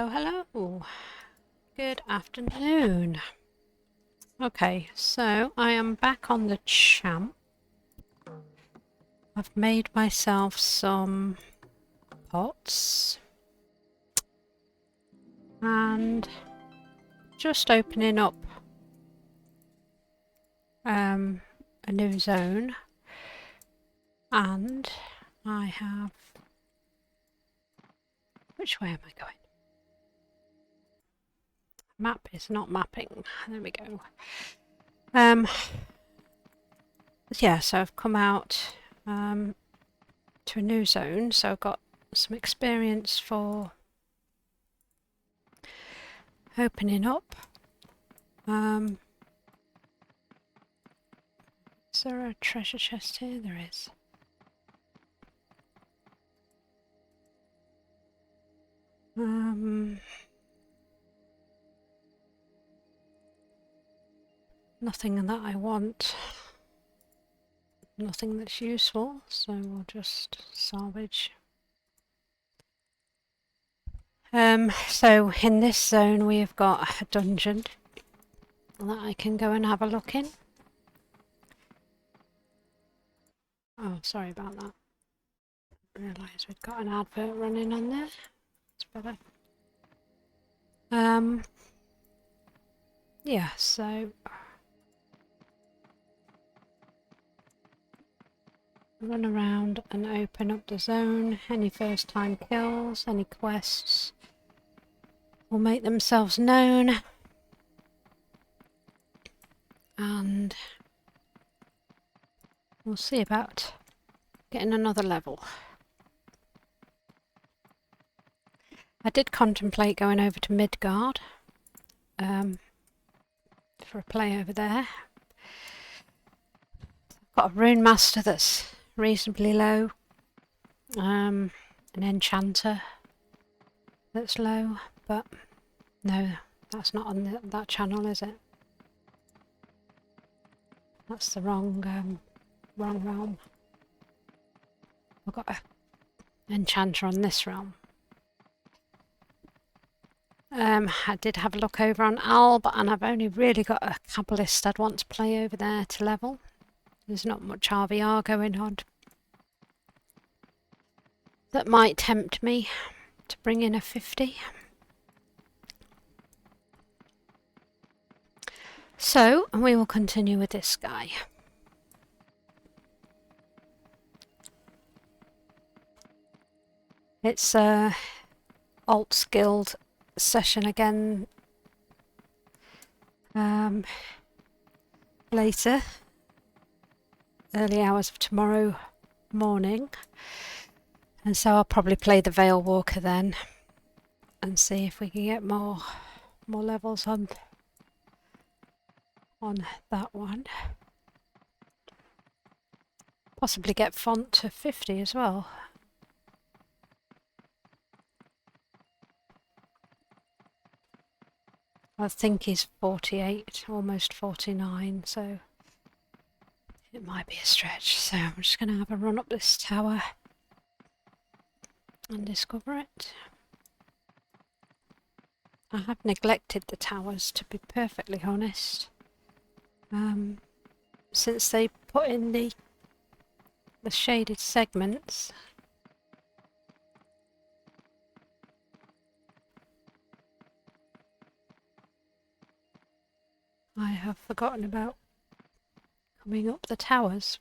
Hello. Good afternoon. Okay, so I am back on the champ. I've made myself some pots and just opening up a new zone, and I have... Which way am I going? Map is not mapping. There we go. Yeah, so I've come out to a new zone, so I've got some experience for opening up. Is there a treasure chest here? There is. Nothing that I want. Nothing that's useful, so we'll just salvage. So in this zone we have got a dungeon that I can go and have a look in. Oh, sorry about that. I realised we'd got an advert running on there. It's better. Yeah, so run around and open up the zone. Any first time kills, any quests will make themselves known. And we'll see about getting another level. I did contemplate going over to Midgard for a play over there. I've got a rune master that's reasonably low, an enchanter that's low, but no, that's not on that channel, is it? That's the wrong realm. I've got an enchanter on this realm. I did have a look over on Alb, and I've only really got a Kabbalist I'd want to play over there to level. There's not much RVR going on that might tempt me to bring in a 50. So we will continue with this guy. It's a Alt Guild session again later, early hours of tomorrow morning, and so I'll probably play the Veil Walker then and see if we can get more levels on that one. Possibly get font to 50 as well. I think he's 48, almost 49, so it might be a stretch. So I'm just going to have a run up this tower and discover it. I have neglected the towers, to be perfectly honest. Since they put in the shaded segments, I have forgotten about coming up the towers.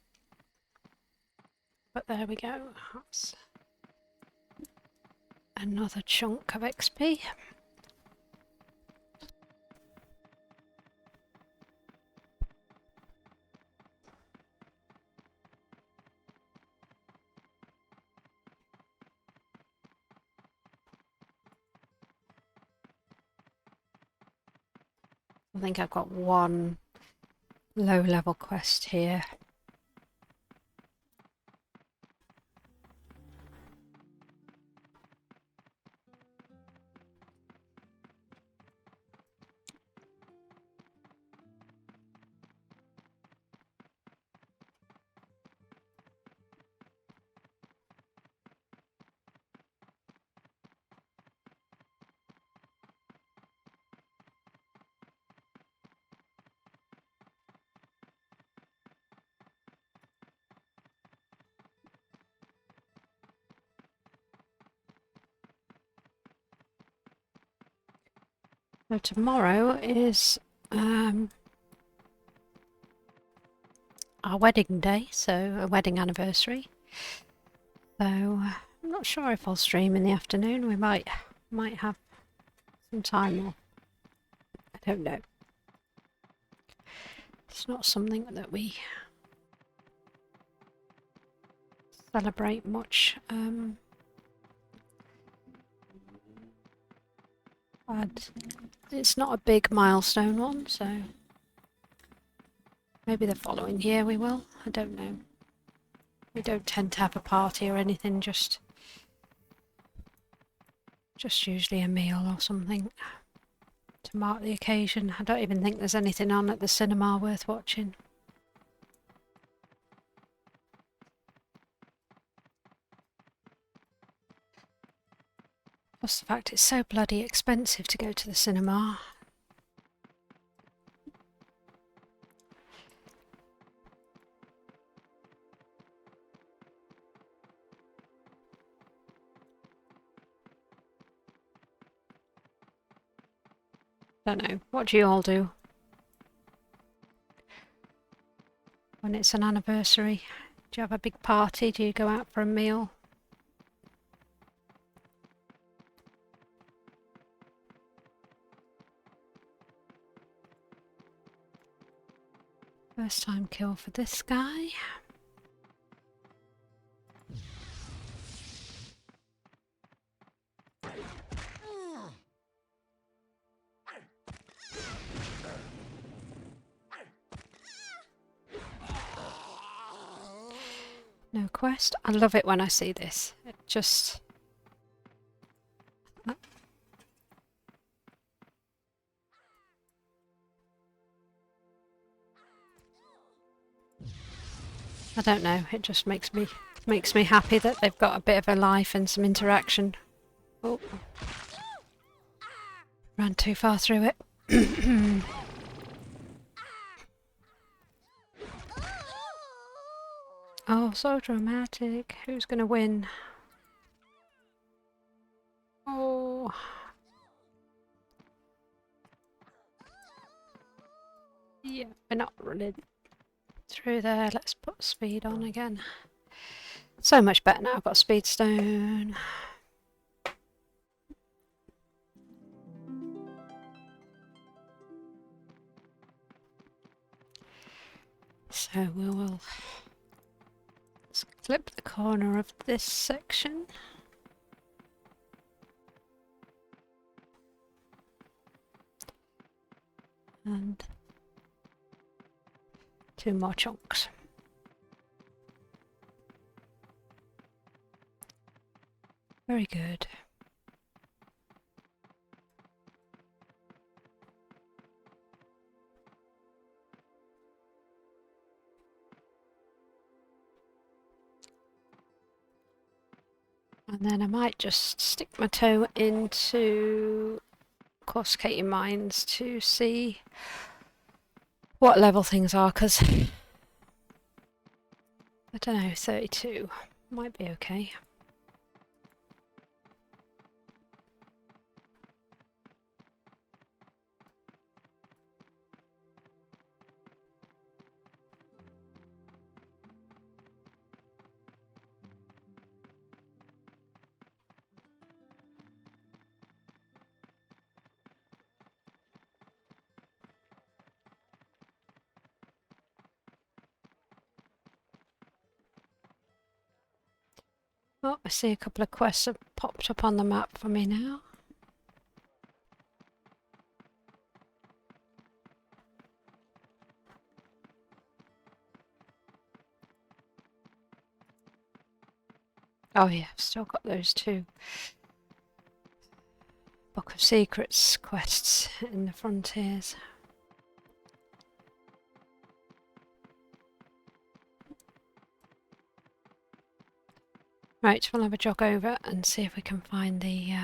But there we go. That's another chunk of XP. I think I've got one low-level quest here. So tomorrow is our wedding day, so a wedding anniversary. So I'm not sure if I'll stream in the afternoon. We might have some time off. I don't know. It's not something that we celebrate much. But it's not a big milestone one, so maybe the following year we will. I don't know. We don't tend to have a party or anything, just usually a meal or something to mark the occasion. I don't even think there's anything on at the cinema worth watching. Plus the fact it's so bloody expensive to go to the cinema. Don't know. What do you all do when it's an anniversary? Do you have a big party? Do you go out for a meal? First time kill for this guy. No quest. I love it when I see this. It just... I don't know, it just makes me happy that they've got a bit of a life and some interaction. Oh. Ran too far through it. Oh, so dramatic. Who's gonna win? Oh. Yeah, we're not running through there. Let's put speed on again. So much better now. I've got speed stone. So we will flip the corner of this section. And 2 more chunks. Very good. And then I might just stick my toe into Corsicating Mines to see what level things are, because I don't know, 32 might be okay. Oh, I see a couple of quests have popped up on the map for me now. Oh yeah, I've still got those 2 Book of Secrets quests in the frontiers. Right, we'll have a jog over and see if we can find the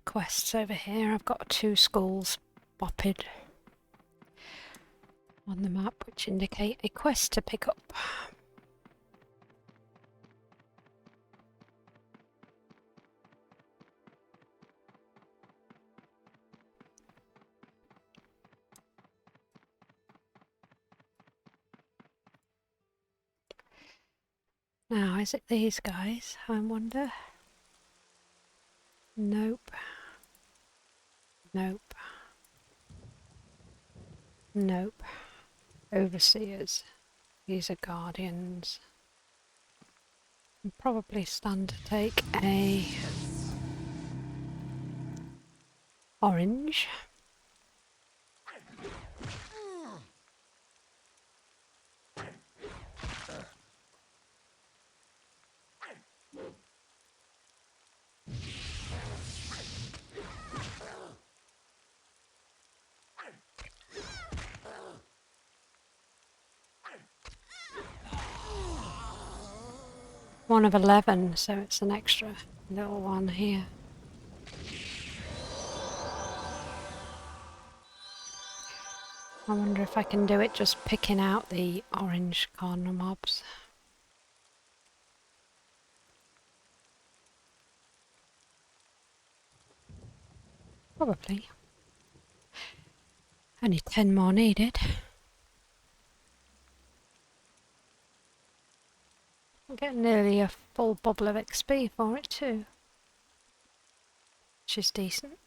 quests over here. I've got 2 skulls bopped on the map which indicate a quest to pick up. Now, is it these guys, I wonder? Nope. Nope. Nope. Overseers. These are guardians. Probably stand to take a orange. One of 11, so it's an extra little one here. I wonder if I can do it just picking out the orange corner mobs. Probably. Only 10 more needed. I'm getting nearly a full bubble of XP for it too, which is decent.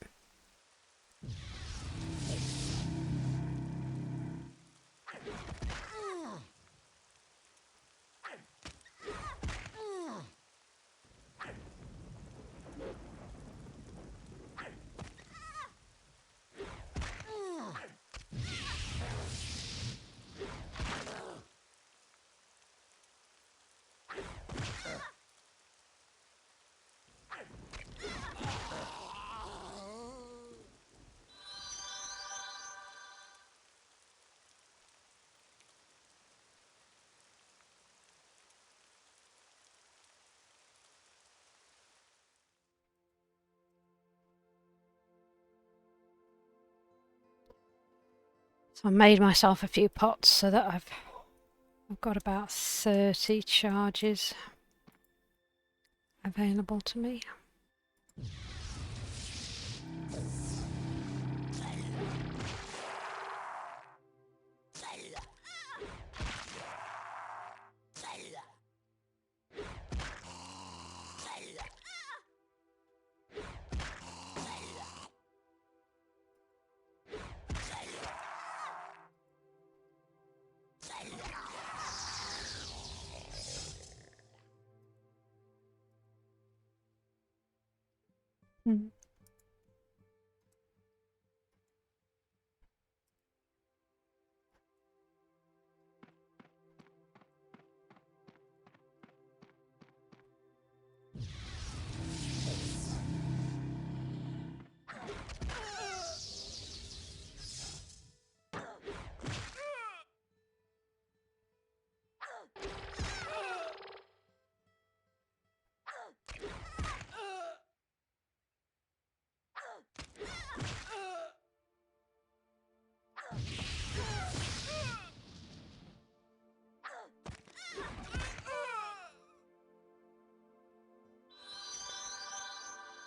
So I made myself a few pots so that I've got about 30 charges available to me.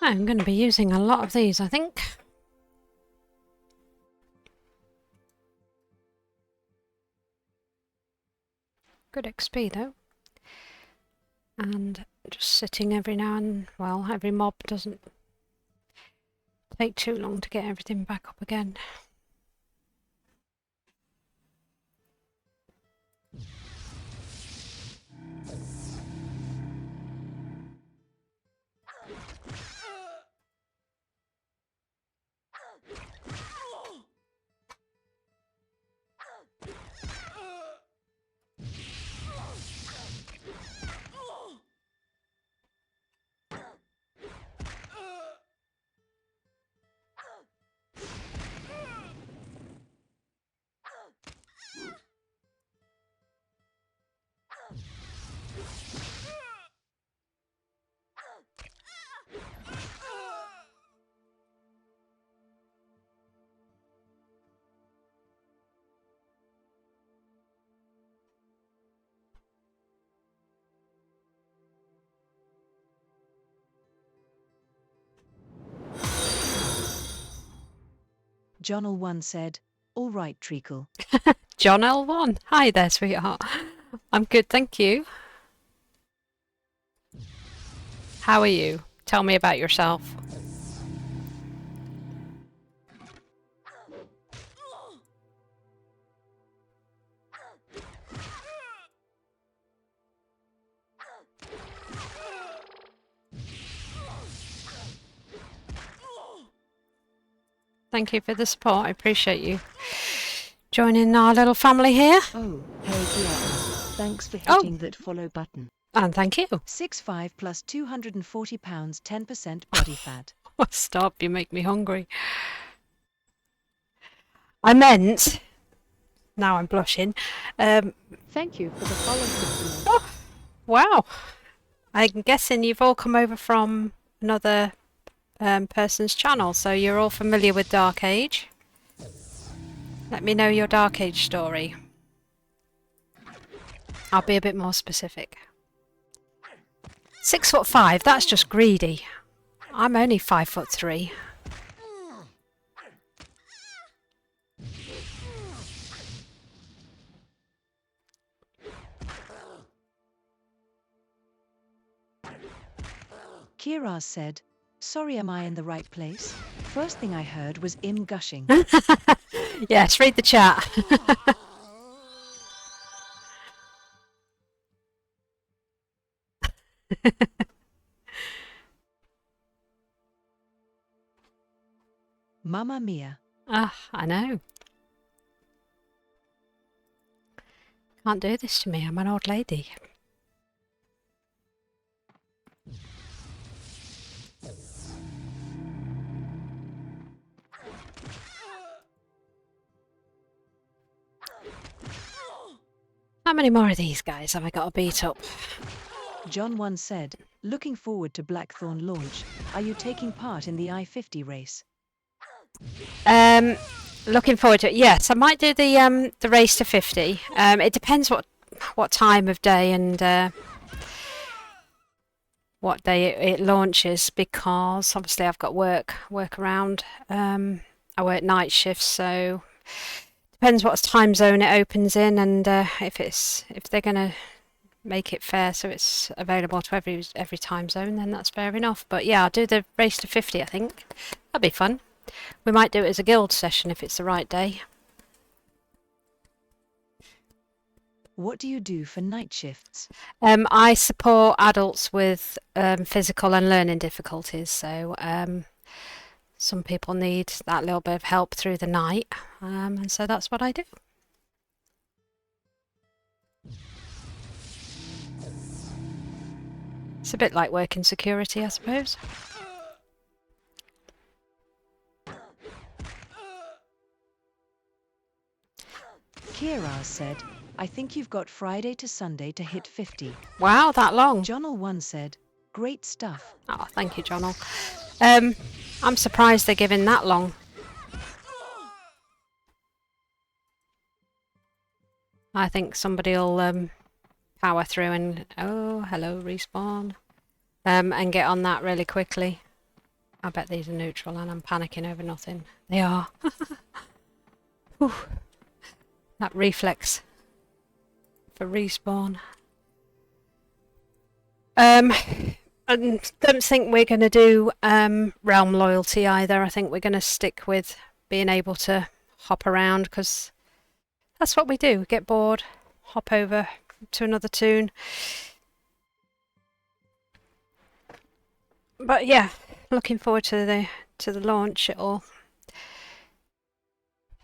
I'm going to be using a lot of these, I think. Good XP though. And just sitting every now and, well, every mob doesn't take too long to get everything back up again. John L1 said, "All right, Treacle." John L1. Hi there, sweetheart. I'm good, thank you. How are you? Tell me about yourself. Thank you for the support. I appreciate you joining our little family here. Oh, hey Guillermo. Thanks for hitting that follow button. And thank you. 6'5" plus 240 pounds, 10% body fat. Stop, you make me hungry. I meant, now I'm blushing. Thank you for the follow. Oh, wow. I'm guessing you've all come over from another person's channel, so you're all familiar with Dark Age. Let me know your Dark Age story. I'll be a bit more specific. 6'5", that's just greedy. I'm only 5'3". Kira said, sorry, am I in the right place? First thing I heard was Im gushing. Yes, read the chat. Mamma mia. Ah, I know. Can't do this to me, I'm an old lady. How many more of these guys have I got to beat up? John 1 said, looking forward to Blackthorn launch. Are you taking part in the I-50 race? Looking forward to it. Yes, I might do the race to 50. It depends what time of day and what day it launches, because obviously I've got work around. I work night shifts, so depends what time zone it opens in, and if they're gonna make it fair so it's available to every time zone, then that's fair enough. But yeah, I'll do the race to 50. I think that'd be fun. We might do it as a guild session if it's the right day. What do you do for night shifts? I support adults with physical and learning difficulties, so some people need that little bit of help through the night, and so that's what I do. It's a bit like working security, I suppose. Kira said, I think you've got Friday to Sunday to hit 50. Wow, that long. Jonal 1 said, great stuff. Oh, thank you, Jonal. I'm surprised they're giving that long. I think somebody will power through and... Oh, hello, respawn. And get on that really quickly. I bet these are neutral and I'm panicking over nothing. They are. Whew. That reflex for respawn. I don't think we're going to do realm loyalty either. I think we're going to stick with being able to hop around, because that's what we do. Get bored, hop over to another toon. But yeah, looking forward to the launch. I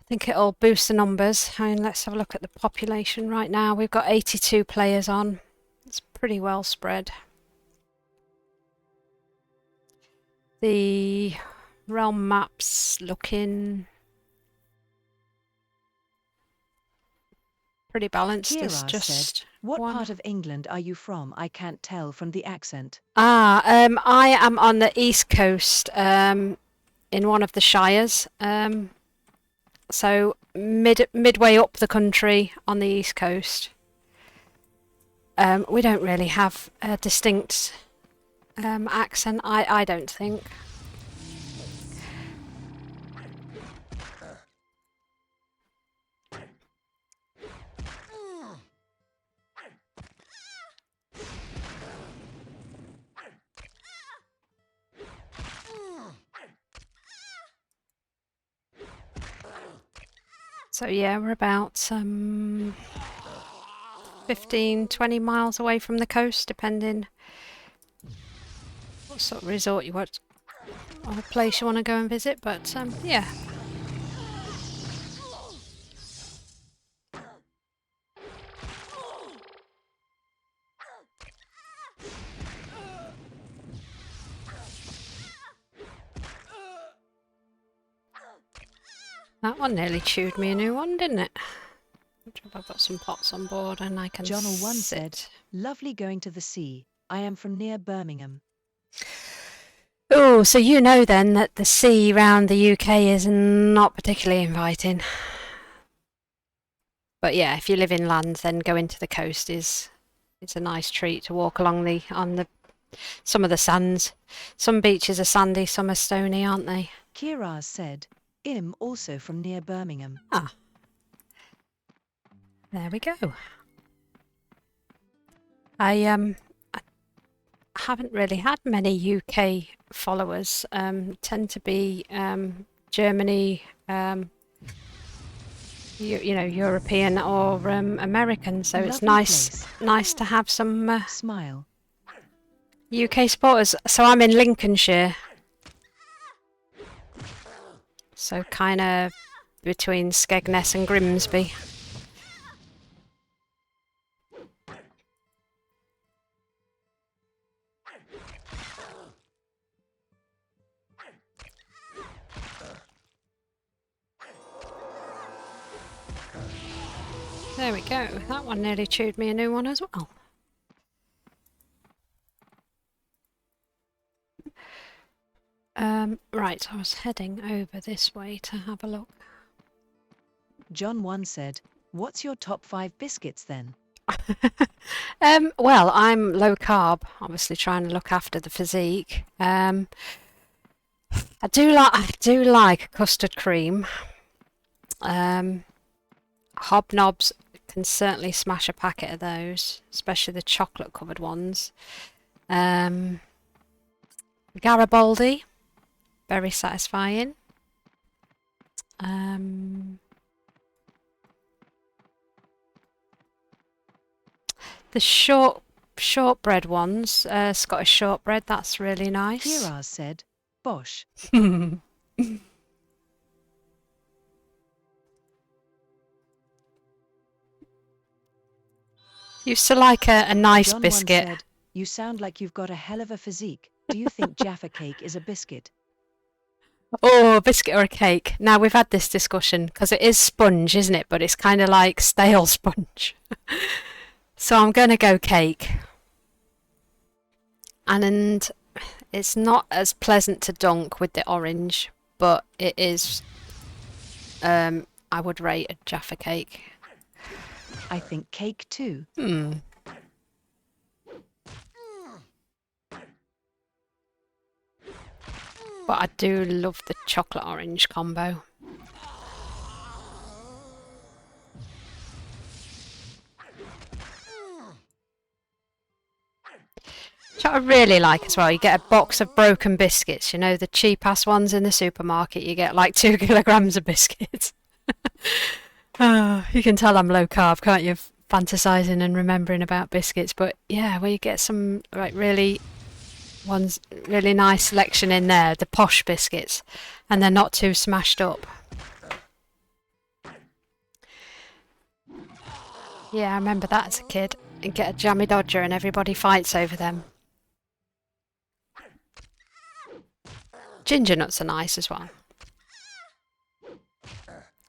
think it'll boost the numbers. I mean, let's have a look at the population right now. We've got 82 players on. It's pretty well spread. The realm map's looking pretty balanced. Kira It's just said, what one. part of England are you from? I can't tell from the accent. I am on the east coast, in one of the shires. So midway up the country on the east coast. We don't really have a distinct accent, I don't think. So yeah, we're about 15, 20 miles away from the coast, depending what sort of resort you want or place you want to go and visit. But yeah. That one nearly chewed me a new one, didn't it? I've got some pots on board and I can John one sit. said, lovely going to the sea. I am from near Birmingham. Oh, so you know then that the sea round the UK is not particularly inviting. But yeah, if you live inland, then going to the coast it's a nice treat to walk along some of the sands. Some beaches are sandy, some are stony, aren't they? Kiraz said, I'm also from near Birmingham. Ah, there we go. I haven't really had many UK followers. Tend to be Germany, you know, European or American. So it's Lovely place. nice to have some Smile. UK supporters. So I'm in Lincolnshire. So kind of between Skegness and Grimsby. There we go. That one nearly chewed me a new one as well. Right, I was heading over this way to have a look. John 1 said, what's your top 5 biscuits then? Well, I'm low carb, obviously trying to look after the physique. I do like custard cream. Hobnobs can certainly smash a packet of those, especially the chocolate covered ones. Garibaldi, very satisfying. The shortbread ones, Scottish shortbread, that's really nice. Kiraz said, Bosh. Used to like a nice John biscuit. 1 said, you sound like you've got a hell of a physique. Do you think Jaffa cake is a biscuit? Oh, a biscuit or a cake. Now, we've had this discussion because it is sponge, isn't it? But it's kind of like stale sponge. So I'm going to go cake. And it's not as pleasant to dunk with the orange, but it is, I would rate a Jaffa cake. I think cake too. But I do love the chocolate orange combo. What I really like as well, you get a box of broken biscuits, you know, the cheap ass ones in the supermarket, you get like 2 kilograms of biscuits. You can tell I'm low carb, can't you? Fantasizing and remembering about biscuits, but yeah, where you get some like really nice selection in there, the posh biscuits, and they're not too smashed up. Yeah, I remember that as a kid. You get a jammy dodger and everybody fights over them. Ginger nuts are nice as well.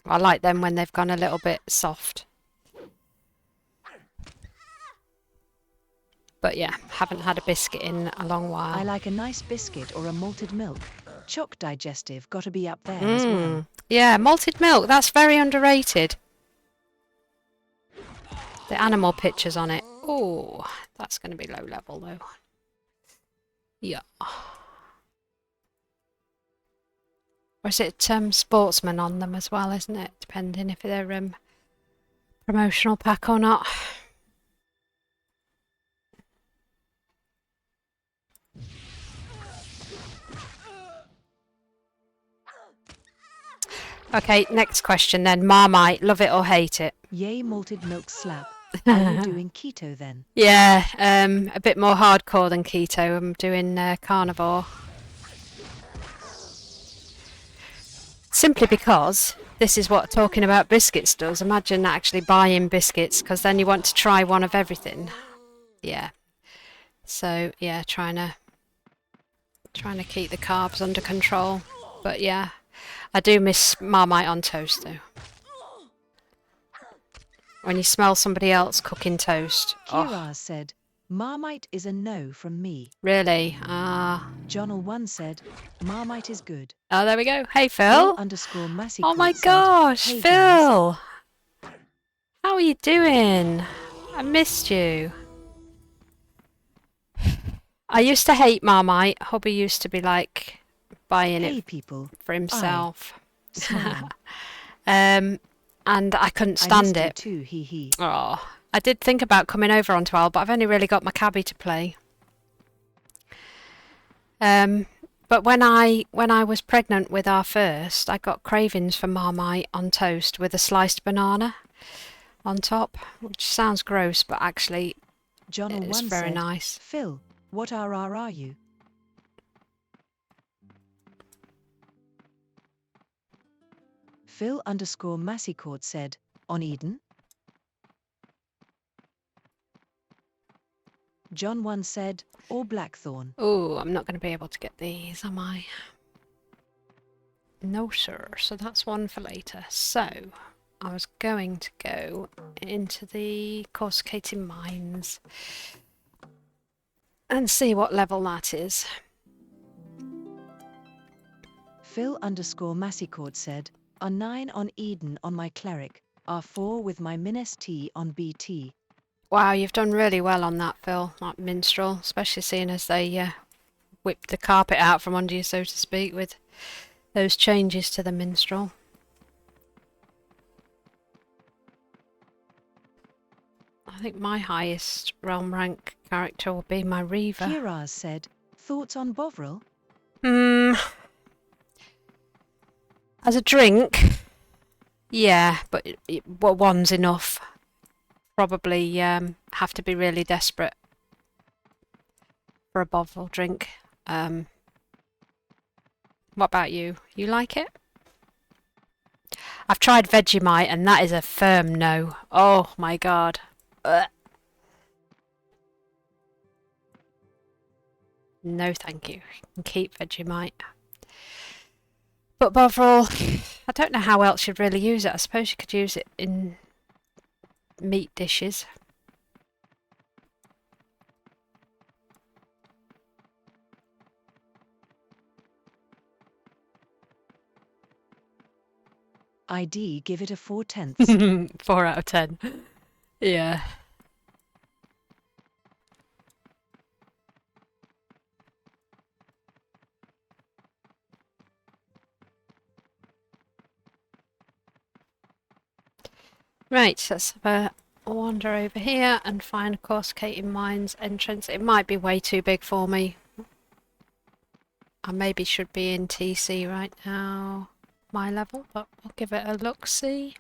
I like them when they've gone a little bit soft. But yeah, haven't had a biscuit in a long while. I like a nice biscuit or a malted milk. Choc digestive gotta be up there as well. Yeah, malted milk, that's very underrated. The animal pictures on it. Oh, that's going to be low level though. Yeah. Or is it sportsman on them as well, isn't it? Depending if they're promotional pack or not. Okay, next question then. Marmite, love it or hate it? Yay malted milk slap. Are you doing keto then? Yeah, a bit more hardcore than keto. I'm doing carnivore. Simply because this is what talking about biscuits does. Imagine actually buying biscuits, because then you want to try one of everything. Yeah. So yeah, trying to keep the carbs under control. But yeah, I do miss Marmite on toast though. When you smell somebody else cooking toast. Oh, Kira said, Marmite is a no from me. really? Ah. Jonal1 said, Marmite is good. Oh, there we go. Hey, Phil Phil. underscore Massey Oh my said, gosh, hey guys. Phil. How are you doing? I missed you. I used to hate Marmite. Hubby used to be like buying Hey it people. for himself. Smile. And I couldn't I stand missed you it. too, hee hee. Oh, I did think about coming over on 12, but I've only really got my cabbie to play. But when I was pregnant with our first, I got cravings for Marmite on toast with a sliced banana on top, which sounds gross, but actually it's Jonal1 very said, nice. Phil, what are you? Phil underscore Massey said, on Eden? John1 said, or Blackthorn. Oh, I'm not going to be able to get these, am I? No, sir. So that's one for later. So I was going to go into the coruscating mines and see what level that is. Phil underscore Massey said, R9 on Eden on my cleric, R4 with my min-ST on BT. Wow, you've done really well on that, Phil, that minstrel, especially seeing as they whipped the carpet out from under you, so to speak, with those changes to the minstrel. I think my highest realm rank character will be my Reaver. Kira said, thoughts on Bovril? As a drink, yeah, but well, one's enough. Probably have to be really desperate for a bottle drink. What about you? You like it? I've tried Vegemite and that is a firm no. Oh my god. Ugh. No thank you. You can keep Vegemite. But Bovril, I don't know how else you'd really use it. I suppose you could use it in meat dishes. ID give it a 4/10. 4 out of 10. Yeah. Right, let's have a wander over here and find a coruscating mines entrance. It might be way too big for me. I maybe should be in TC right now, my level, but we'll give it a look-see.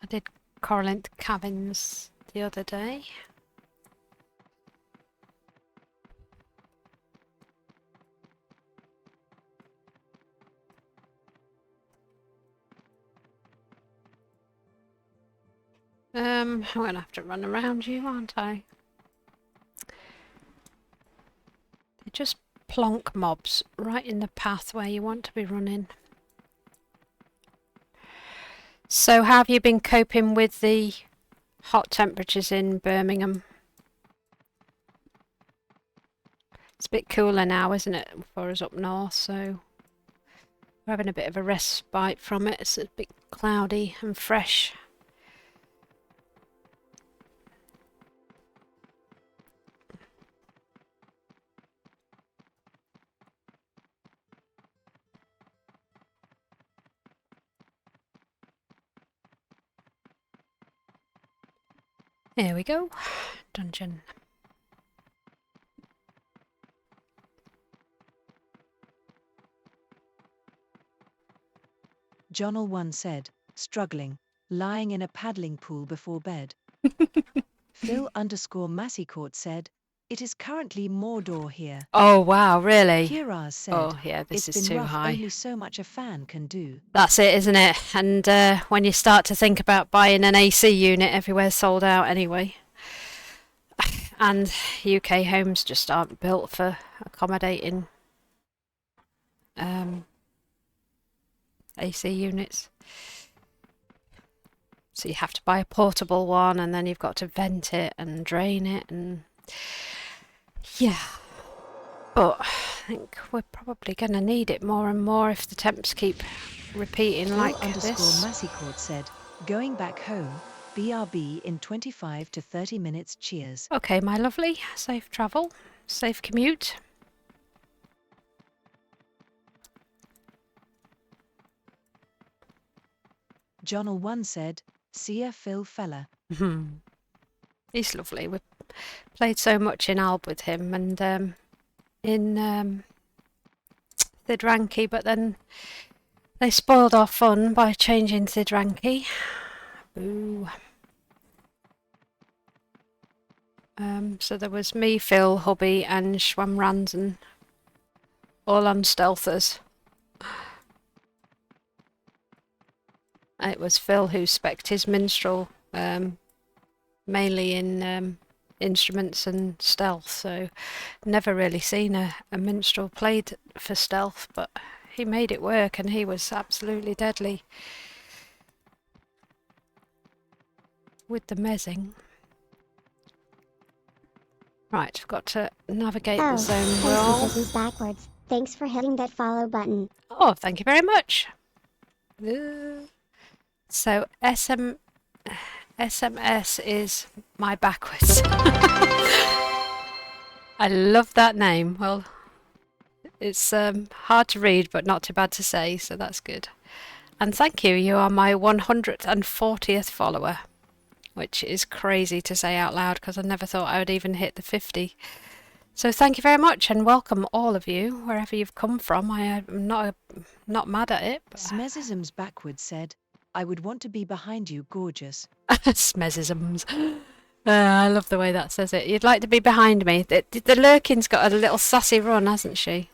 I did Corlent Cabins the other day. I'm gonna have to run around you, aren't I? They just plonk mobs right in the path where you want to be running. So how have you been coping with the hot temperatures in Birmingham? It's a bit cooler now, isn't it, for us up north, so we're having a bit of a respite from it. It's a bit cloudy and fresh. There we go. Dungeon. Jonal1 said, struggling, lying in a paddling pool before bed. Phil_Masseycourt said, it is currently Mordor here. Oh wow, really? Kiraz said, Oh yeah, this it's is been too rough, high. only so much a fan can do. That's it, isn't it? And when you start to think about buying an AC unit, everywhere's sold out anyway. And UK homes just aren't built for accommodating AC units. So you have to buy a portable one, and then you've got to vent it and drain it, and yeah. But I think we're probably going to need it more and more if the temps keep repeating like this. Masseycourt said, going back home, BRB in 25 to 30 minutes, cheers. Okay, my lovely, safe travel, safe commute. Jonal1 said, see ya Phil fella. He's lovely. We've played so much in Alb with him and in Thidranki, but then they spoiled our fun by changing Thidranki. Boo. So there was me, Phil, Hubby and Schwamransen all on stealthers. It was Phil who spec'd his minstrel mainly in instruments and stealth, so never really seen a minstrel played for stealth, but he made it work and he was absolutely deadly with the mezzing. Right, I've got to navigate the zone roll. Business backwards. Thanks for hitting that follow button. Oh, thank you very much. So SMS is my backwards. I love that name. Well, it's hard to read, but not too bad to say, so that's good. And thank you. You are my 140th follower, which is crazy to say out loud because I never thought I would even hit the 50. So thank you very much and welcome all of you, wherever you've come from. I am not mad at it. Smezisms backwards said, I would want to be behind you, gorgeous. Smezisms. I love the way that says it. You'd like to be behind me. The Lurkin's got a little sassy run, hasn't she?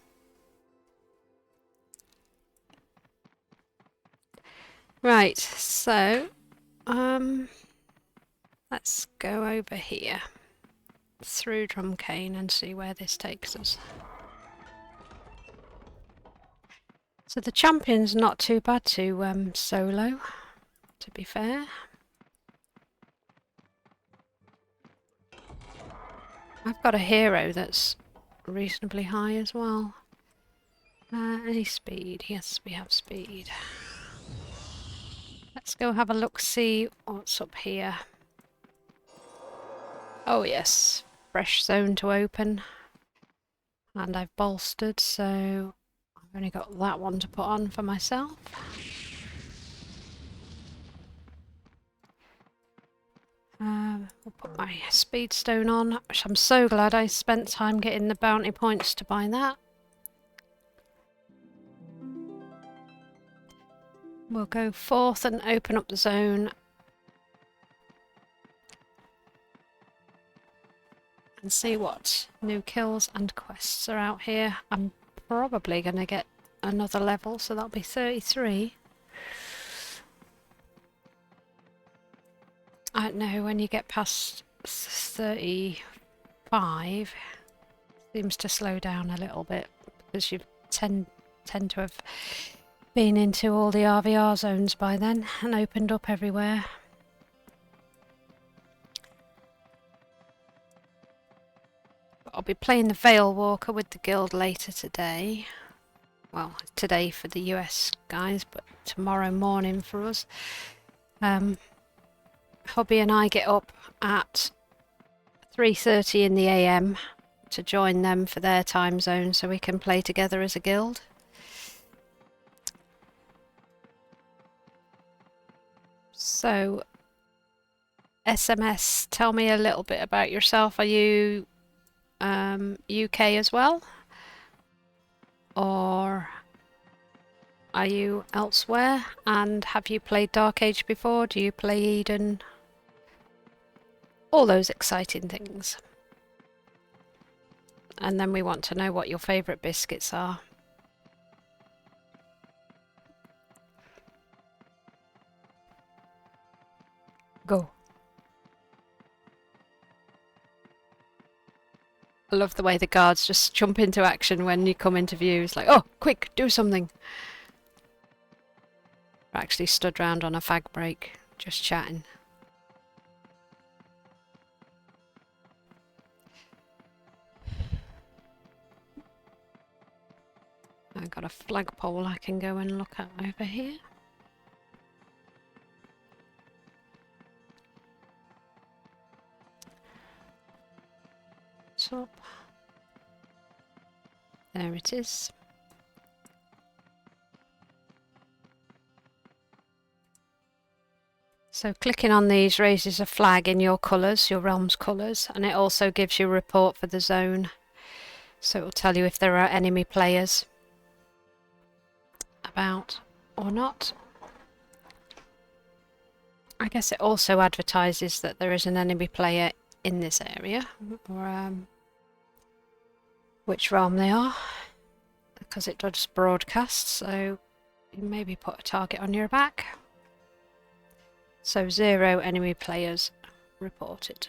Right, so let's go over here through Drumcane and see where this takes us. So the champion's not too bad to solo, to be fair. I've got a hero that's reasonably high as well. Any speed? Yes, we have speed. Let's go have a look, see what's up here. Oh yes, fresh zone to open. And I've bolstered, so I've only got that one to put on for myself. We'll put my speed stone on, which I'm so glad I spent time getting the bounty points to buy that. We'll go forth and open up the zone. And see what new kills and quests are out here. I'm probably going to get another level, so that'll be 33. I don't know, when you get past 35, seems to slow down a little bit because you tend to have been into all the RVR zones by then and opened up everywhere. I'll be playing the Veil Walker with the guild later today. Well, today for the US guys, but tomorrow morning for us. Hubby and I get up at 3:30 in the AM to join them for their time zone so we can play together as a guild. So, SMS, tell me a little bit about yourself. Are you UK as well? Or Are you elsewhere? And have you played Dark Age before? Do you play Eden? All those exciting things. And then we want to know what your favourite biscuits are. Go. I love the way the guards just jump into action when you come into view. It's like, oh, quick, do something. We're actually stood round on a fag break, just chatting. I've got a flagpole I can go and look at over here. Top. There it is. So clicking on these raises a flag in your colours, your realm's colours, and it also gives you a report for the zone. So it will tell you if there are enemy players about or not. I guess it also advertises that there is an enemy player in this area, or which realm they are, because it does broadcast, so you maybe put a target on your back. So 0 enemy players reported.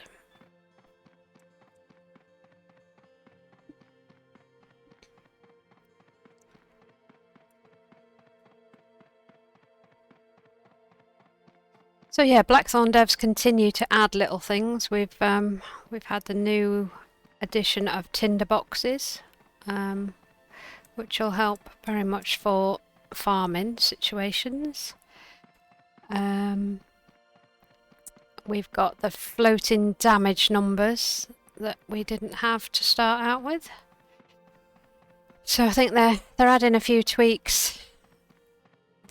So yeah, Blackthorn devs continue to add little things. We've had the new addition of tinder boxes, which will help very much for farming situations. We've got the floating damage numbers that we didn't have to start out with. So I think they're adding a few tweaks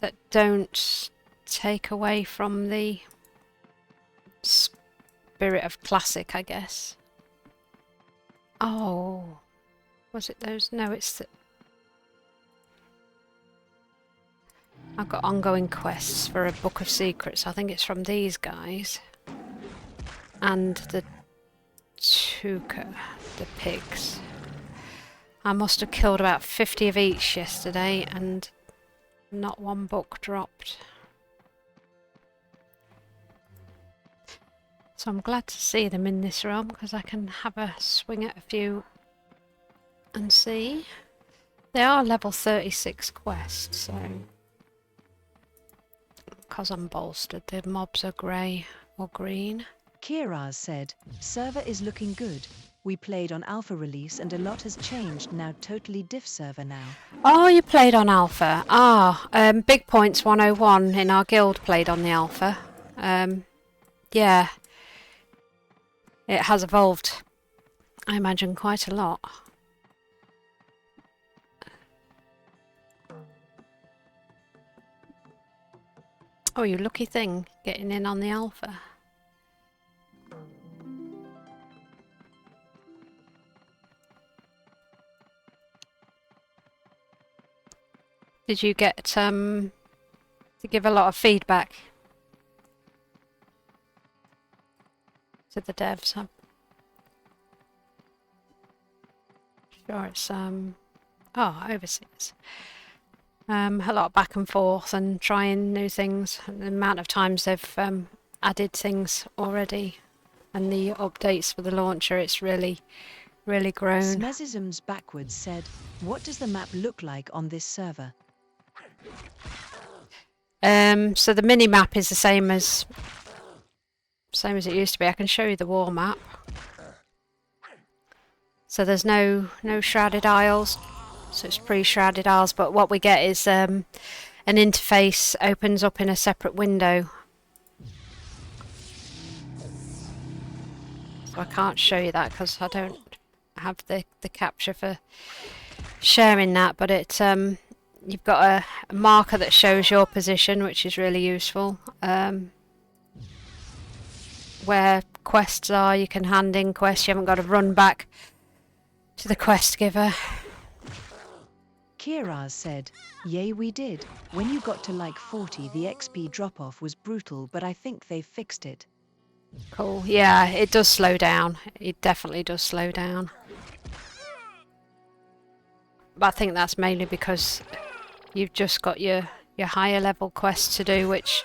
that don't take away from the spirit of classic, I guess. Oh, was it those? No, it's the... I've got ongoing quests for a book of secrets. I think it's from these guys. And the Tuka, the pigs. I must have killed about 50 of each yesterday and not one book dropped. So I'm glad to see them in this realm because I can have a swing at a few and see. They are level 36 quests, so because I'm bolstered, the mobs are grey or green. Kiraz said, server is looking good. We played on alpha release and a lot has changed, now totally diff server now. Oh, you played on alpha. Big Points 101 in our guild played on the alpha. Yeah. It has evolved, I imagine, quite a lot. Oh, you lucky thing, getting in on the alpha. Did you get to give a lot of feedback to the devs? I'm sure it's overseas. A lot of back and forth and trying new things. And the amount of times they've added things already, and the updates for the launcher, it's really grown. Smezisms backwards said, what does the map look like on this server? So the mini map is the same as it used to be. I can show you the war map. So there's no shrouded isles, so it's pre-shrouded isles, but what we get is an interface opens up in a separate window. So I can't show you that because I don't have the capture for sharing that, but it you've got a marker that shows your position, which is really useful. Where quests are, you can hand in quests, you haven't got to run back to the quest giver. Kiraz said, "Yay, we did. When you got to like 40, the XP drop-off was brutal, but I think they've fixed it." Cool. Yeah, it does slow down. It definitely does slow down. But I think that's mainly because you've just got your higher level quests to do, which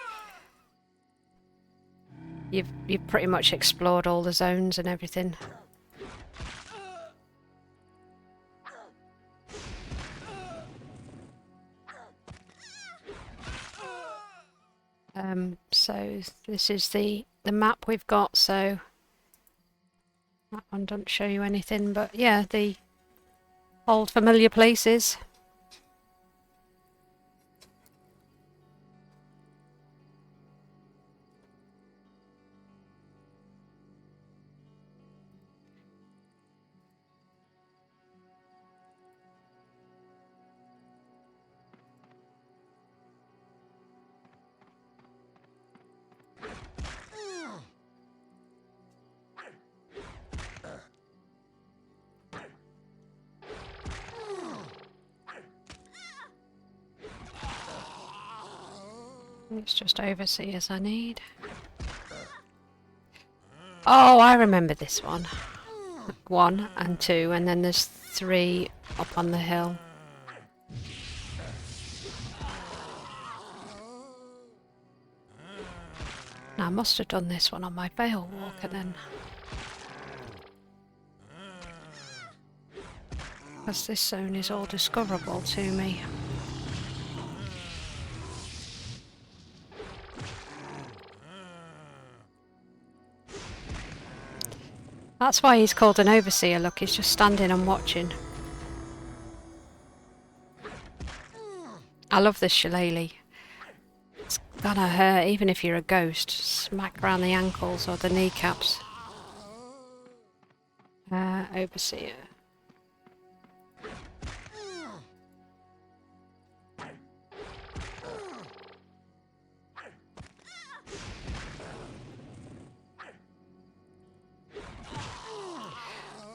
you've pretty much explored all the zones and everything. So this is the map we've got, so that one doesn't show you anything, but yeah, the old familiar places. It's just overseers I need. Oh, I remember this one. 1 and 2, and then there's 3 up on the hill. Now I must have done this one on my Veil Walker then. Because this zone is all discoverable to me. That's why he's called an overseer, look, he's just standing and watching. I love this shillelagh. It's gonna hurt even if you're a ghost. Smack around the ankles or the kneecaps. Overseer.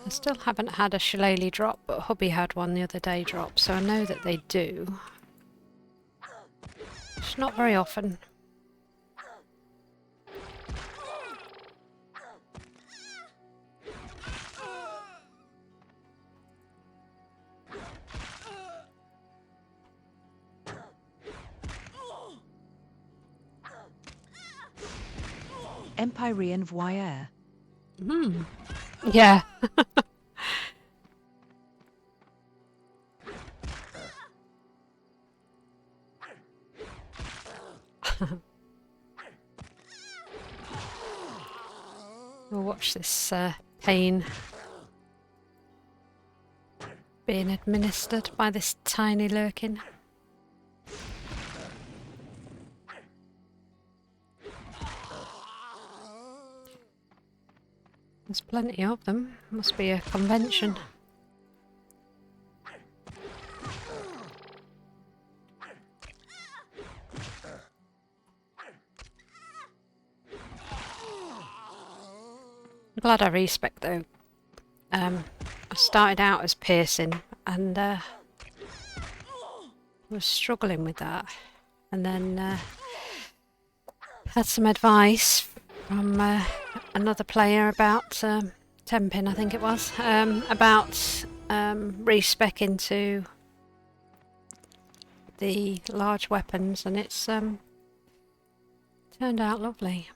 I still haven't had a shillelagh drop, but hubby had one the other day drop, so I know that they do. It's not very often. Empyrean voyeur. Yeah. We'll watch this pain being administered by this tiny lurkin. There's plenty of them. Must be a convention. I'm glad I respec though. I started out as piercing and was struggling with that, and then had some advice from another player about Tempin, I think it was, about respec into the large weapons, and it's turned out lovely.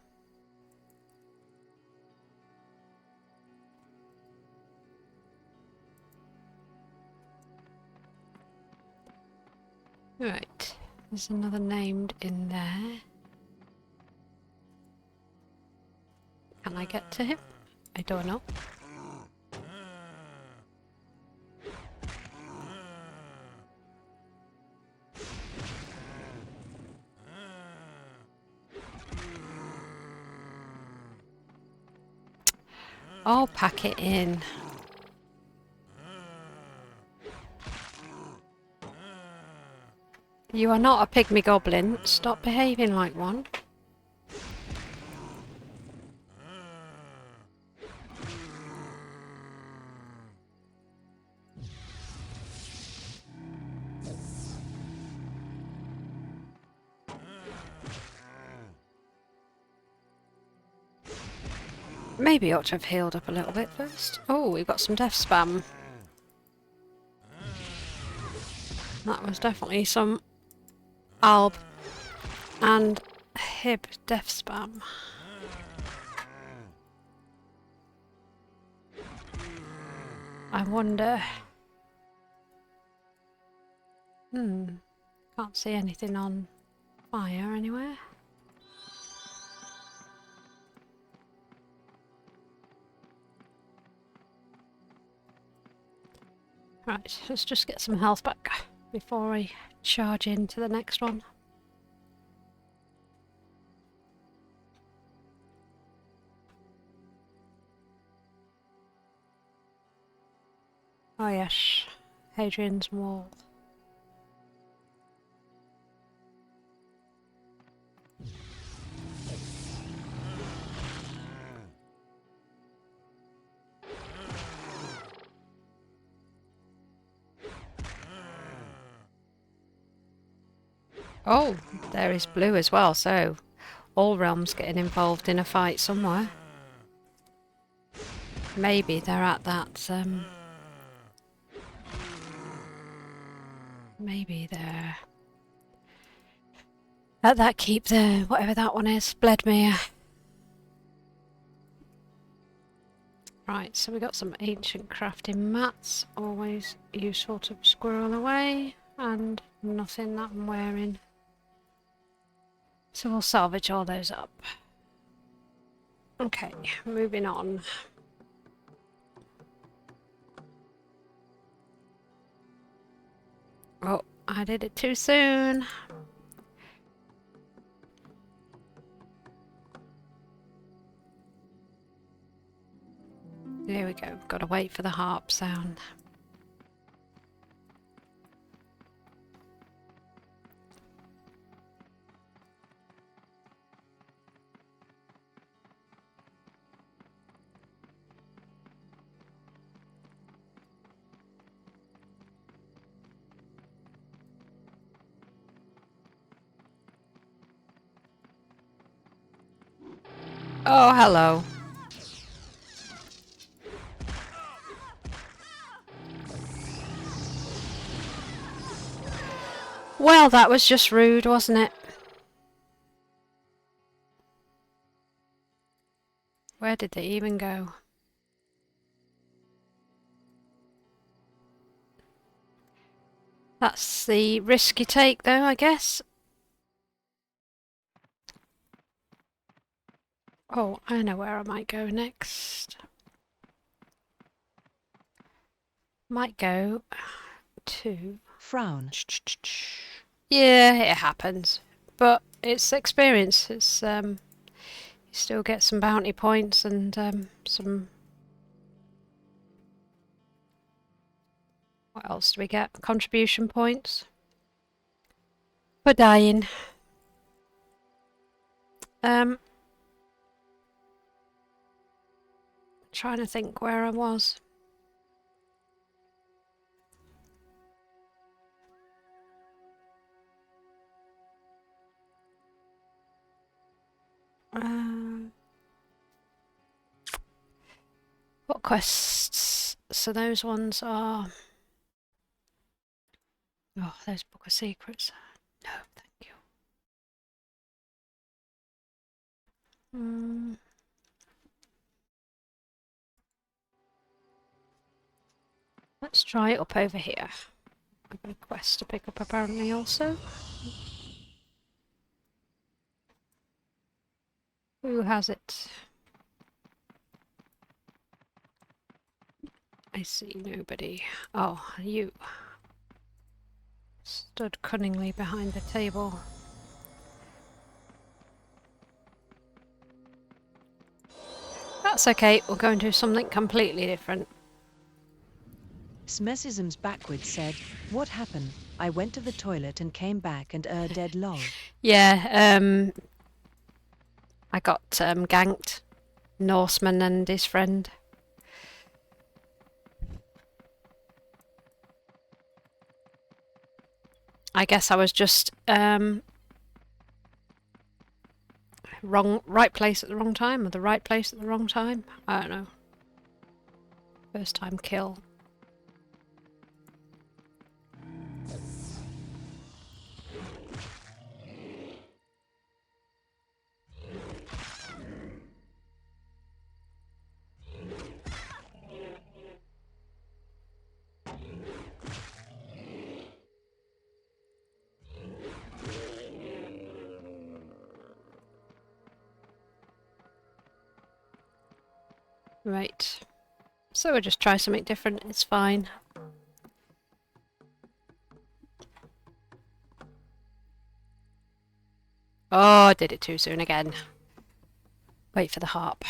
Right, there's another named in there. Can I get to him? I don't know. I'll pack it in. You are not a pygmy goblin. Stop behaving like one. Maybe ought to have healed up a little bit first. Oh, we've got some death spam. That was definitely some Alb and Hib death spam. I wonder... Can't see anything on fire anywhere. Right, let's just get some health back before I charge into the next one. Oh yes, Hadrian's Wall. Oh, there is blue as well, so all realms getting involved in a fight somewhere. Maybe they're at that, maybe they're at that keep there, whatever that one is, Bledmere. Right, so we got some ancient crafting mats, always useful to squirrel away, and nothing that I'm wearing. So we'll salvage all those up. Okay, moving on. Oh, I did it too soon. There we go, gotta wait for the harp sound. Oh, hello. Well, that was just rude, wasn't it? Where did they even go? That's the risk you take, though, I guess. Oh, I know where I might go next. Might go to... Frown. Yeah, it happens. But it's experience. It's, you still get some bounty points and, some... What else do we get? Contribution points. For dying. Trying to think where I was. What quests? So those ones are... Oh, there's Book of Secrets. No, thank you. Let's try it up over here. I've got a quest to pick up apparently also. Who has it? I see nobody. Oh, you. Stood cunningly behind the table. That's okay, we'll go and do something completely different. Smessisms backwards said, "What happened? I went to the toilet and came back and dead lol." Yeah, I got ganked. Norseman and his friend. I guess I was just right place at the wrong time, or the right place at the wrong time. I don't know. First time kill. Right. So we'll just try something different. It's fine. Oh, I did it too soon again. Wait for the harp.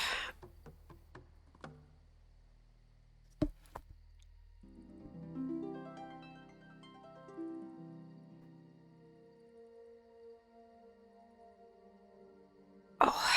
Oh.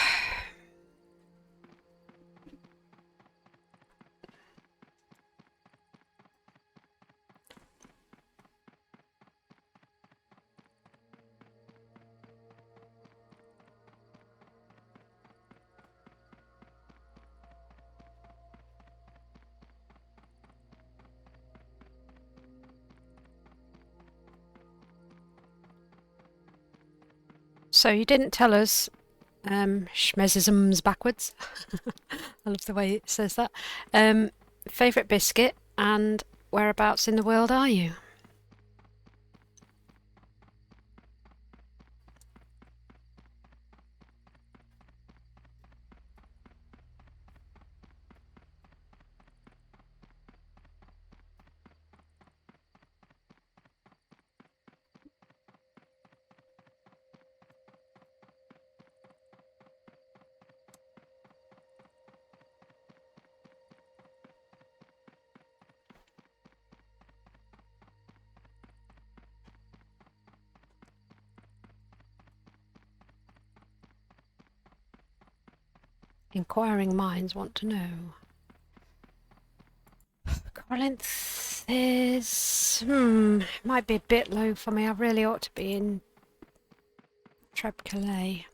So you didn't tell us schmezisms backwards. I love the way it says that. Favourite biscuit and whereabouts in the world are you? Inquiring minds want to know. Corinth is... might be a bit low for me. I really ought to be in Trebcalais.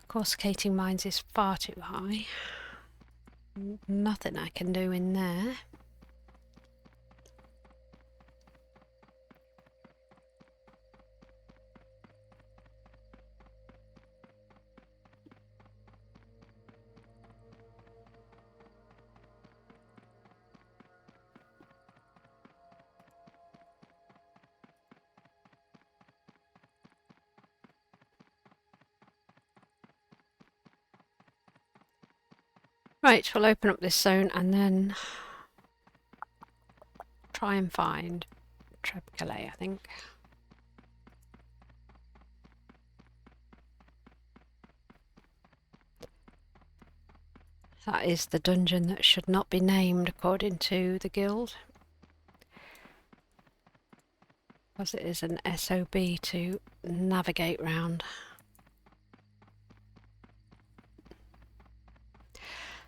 Coruscating mines is far too high. Nothing I can do in there. Right, we'll open up this zone and then try and find Trebcalais, I think. That is the dungeon that should not be named according to the guild. Because it is an SOB to navigate round.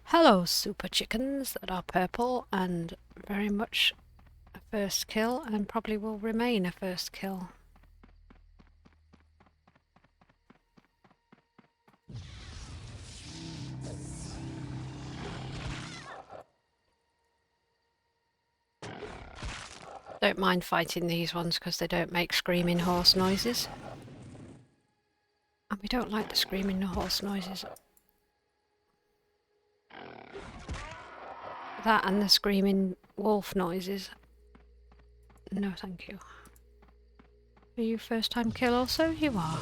Hello, super chickens that are purple and very much a first kill and probably will remain a first kill. Don't mind fighting these ones because they don't make screaming horse noises. And we don't like the screaming horse noises. That and the screaming wolf noises. No, thank you. Are you first time kill also? You are.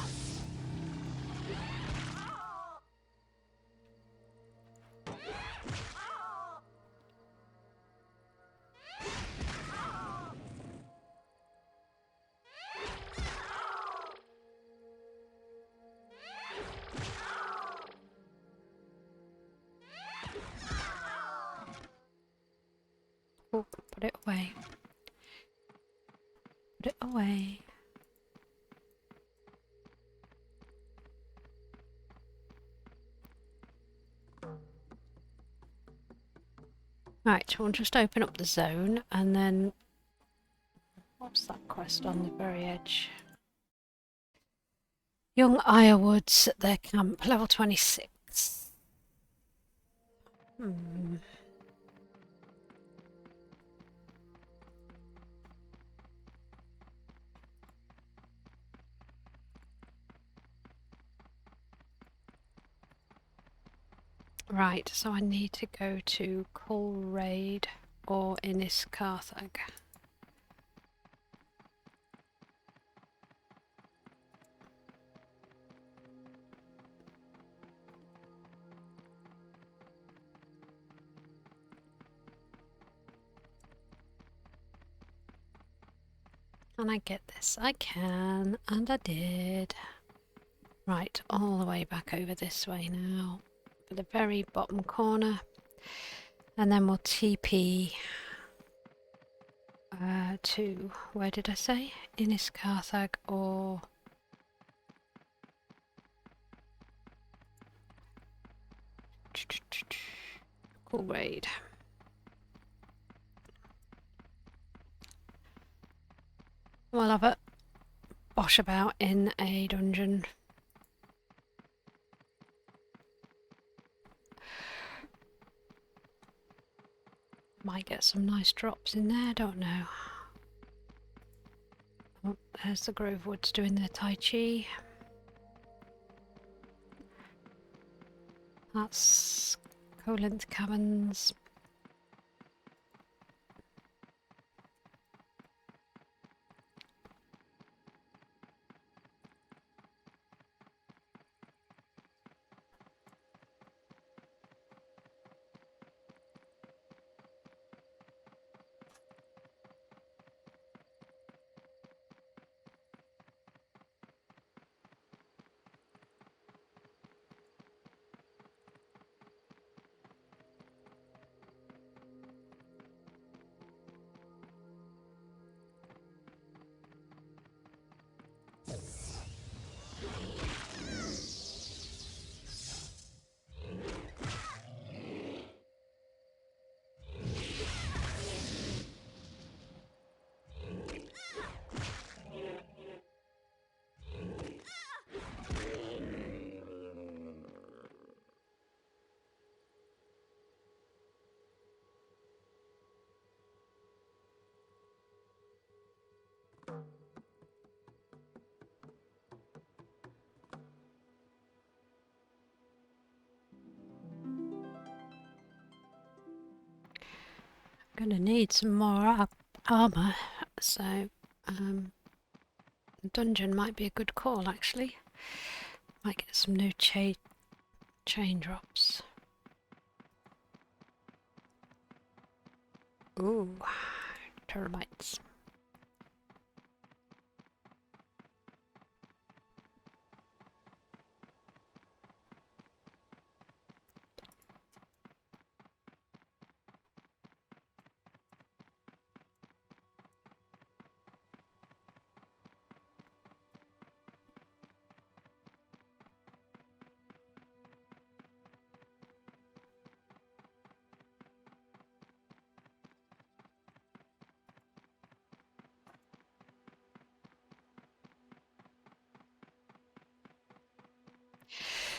Oh, put it away. Put it away. Right, we'll just open up the zone and then... What's that quest on the very edge? Young Irewoods at their camp, level 26. Right, so I need to go to Colraid or Innis Carthag. Can I get this? I can, and I did. Right, all the way back over this way now, for the very bottom corner, and then we'll TP to, where did I say? Innis Carthag or... Colraid. We'll have a bosh about in a dungeon. Might get some nice drops in there, don't know. Oh, there's the Grove Woods doing their Tai Chi. That's Colinth Caverns. Gonna need some more armor, so the dungeon might be a good call actually. Might get some new chain drops. Ooh, termites.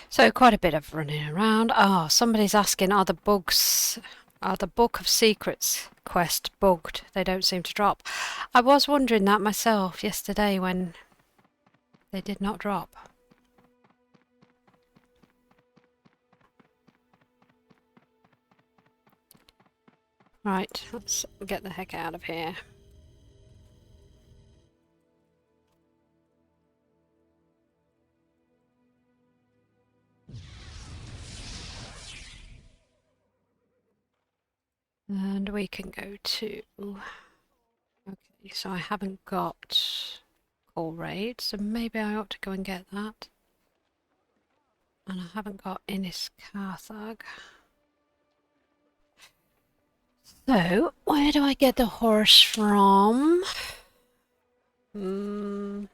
So quite a bit of running around. Oh, somebody's asking, are the Book of Secrets quest bugged? They don't seem to drop. I was wondering that myself yesterday when they did not drop. Right, let's get the heck out of here. And we can go to... Okay, so I haven't got Colraid, so maybe I ought to go and get that. And I haven't got Innis Carthag. So, where do I get the horse from? To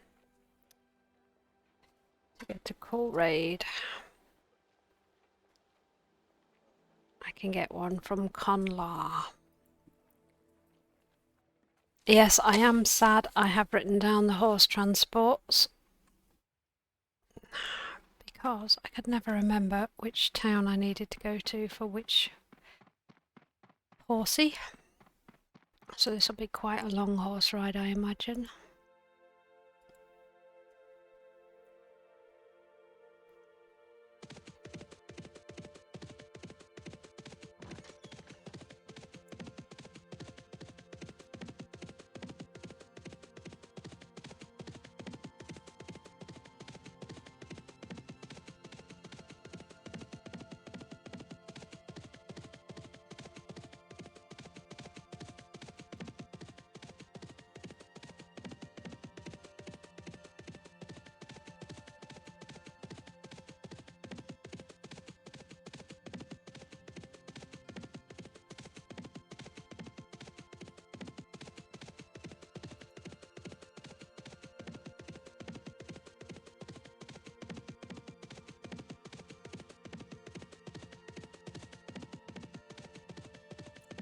get to Colraid. I can get one from Conlar. Yes, I am sad I have written down the horse transports because I could never remember which town I needed to go to for which horsey. So this will be quite a long horse ride, I imagine.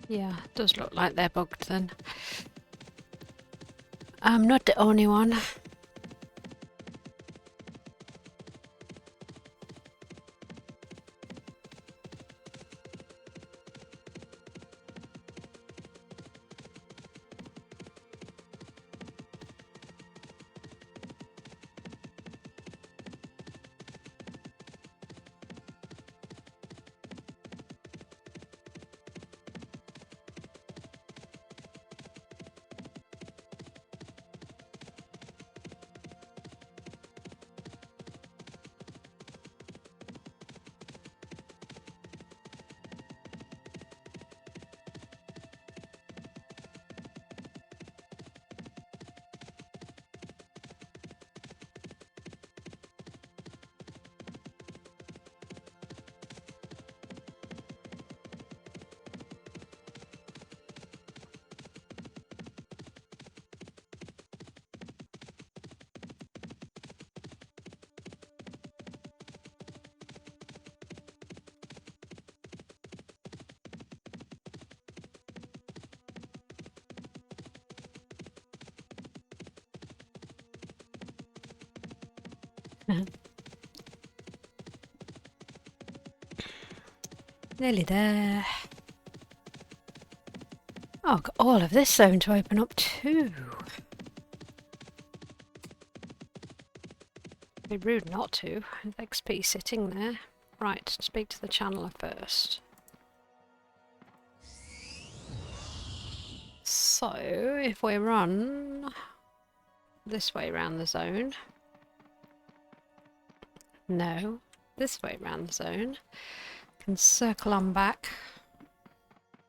Yeah, does look like they're bugged then. I'm not the only one. Nearly there. Oh, got all of this zone to open up too. It'd be rude not to. XP sitting there. Right, speak to the channeler first. So, if we run this way around the zone. No, this way around the zone. Can circle on back,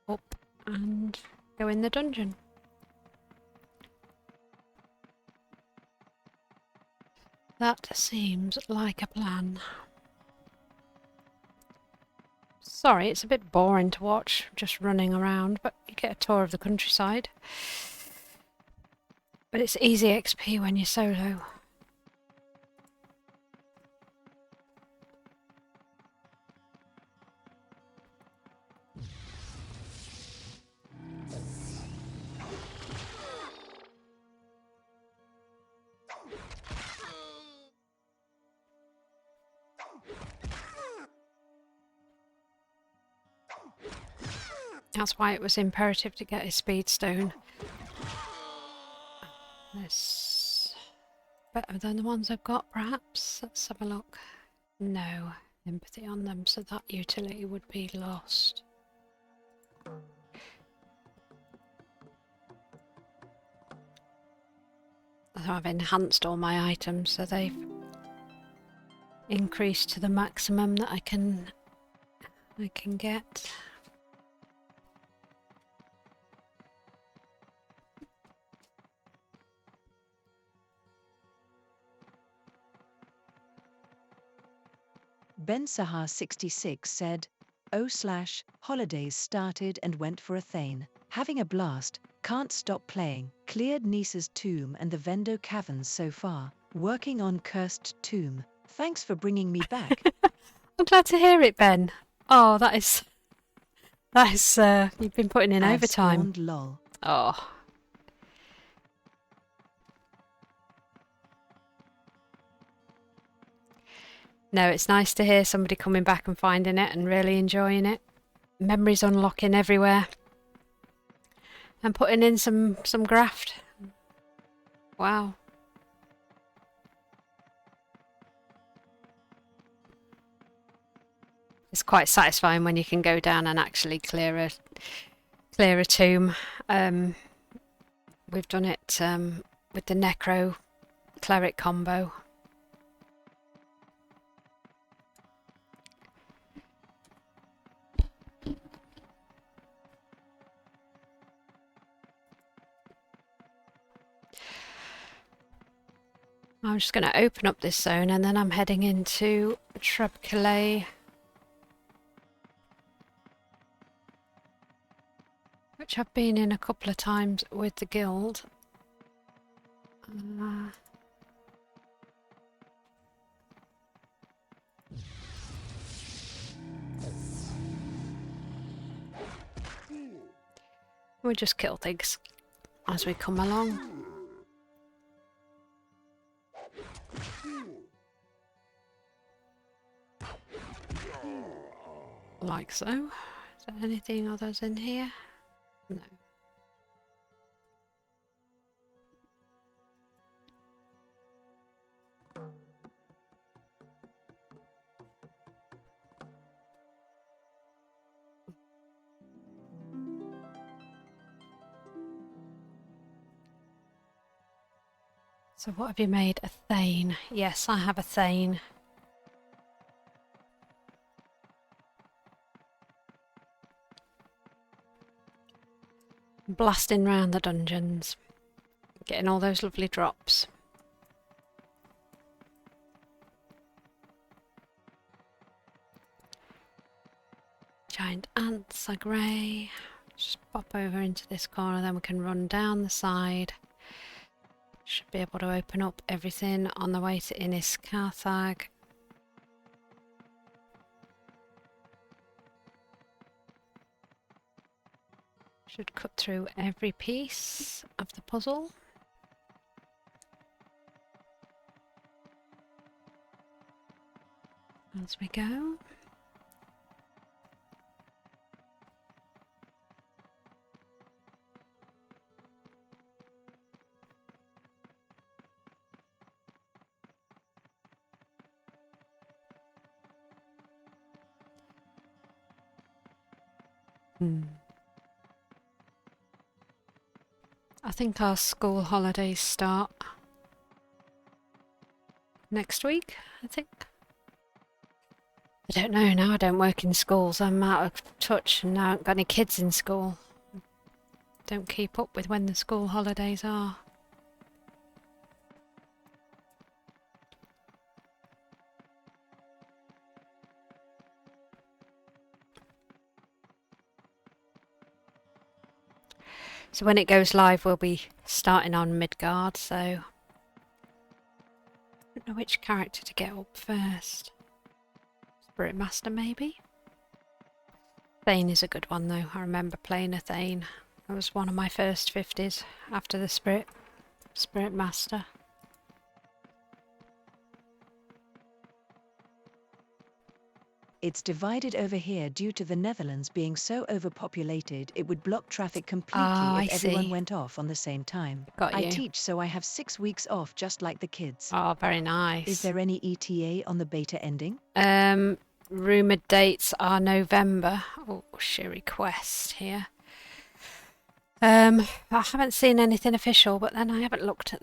up, and go in the dungeon. That seems like a plan. Sorry, it's a bit boring to watch, just running around, but you get a tour of the countryside. But it's easy XP when you're solo. That's why it was imperative to get his speed stone. This better than the ones I've got, perhaps. Let's have a look. No empathy on them, so that utility would be lost. So I've enhanced all my items, so they've increased to the maximum that I can get. Ben Sahar 66 said, "holidays started and went for a thane. Having a blast, can't stop playing. Cleared Nisa's tomb and the Vendo caverns so far. Working on Cursed Tomb. Thanks for bringing me back." I'm glad to hear it, Ben. Oh, that is That's you've been putting in I've overtime. spawned lol. Oh. No, it's nice to hear somebody coming back and finding it and really enjoying it. Memories unlocking everywhere. And putting in some graft. Wow. It's quite satisfying when you can go down and actually clear a tomb. We've done it with the Necro Cleric combo. I'm just going to open up this zone and then I'm heading into Trebcalais, which I've been in a couple of times with the guild. We just kill things as we come along. Like so. Is there anything others in here? No. So what have you made? A Thane. Yes, I have a Thane. Blasting round the dungeons. Getting all those lovely drops. Giant ants are grey. Just pop over into this corner, then we can run down the side. Should be able to open up everything on the way to Innis Carthag. Should cut through every piece of the puzzle. As we go. I think our school holidays start next week, I think. I don't know now, I don't work in schools, I'm out of touch and I haven't got any kids in school. Don't keep up with when the school holidays are. So when it goes live, we'll be starting on Midgard, so I don't know which character to get up first. Spirit Master, maybe? Thane is a good one, though. I remember playing a Thane. It was one of my first 50s after the Spirit Master. It's divided over here due to the Netherlands being so overpopulated it would block traffic completely if everyone went off on the same time. Got you. I teach, so I have 6 weeks off just like the kids. Oh, very nice. Is there any ETA on the beta ending? Rumoured dates are November. Oh, Sherry Quest here. I haven't seen anything official, but then I haven't looked at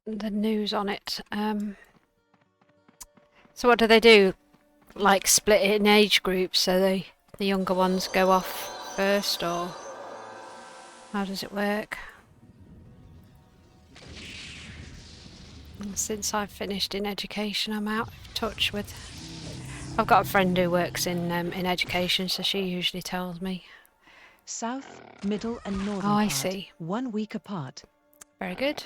the news on it. So what do they do? Like split it in age groups, so the younger ones go off first, or how does it work? And since I've finished in education, I'm out of touch with. I've got a friend who works in education, so she usually tells me. South, middle and northern Oh, I part, see. 1 week apart. Very good.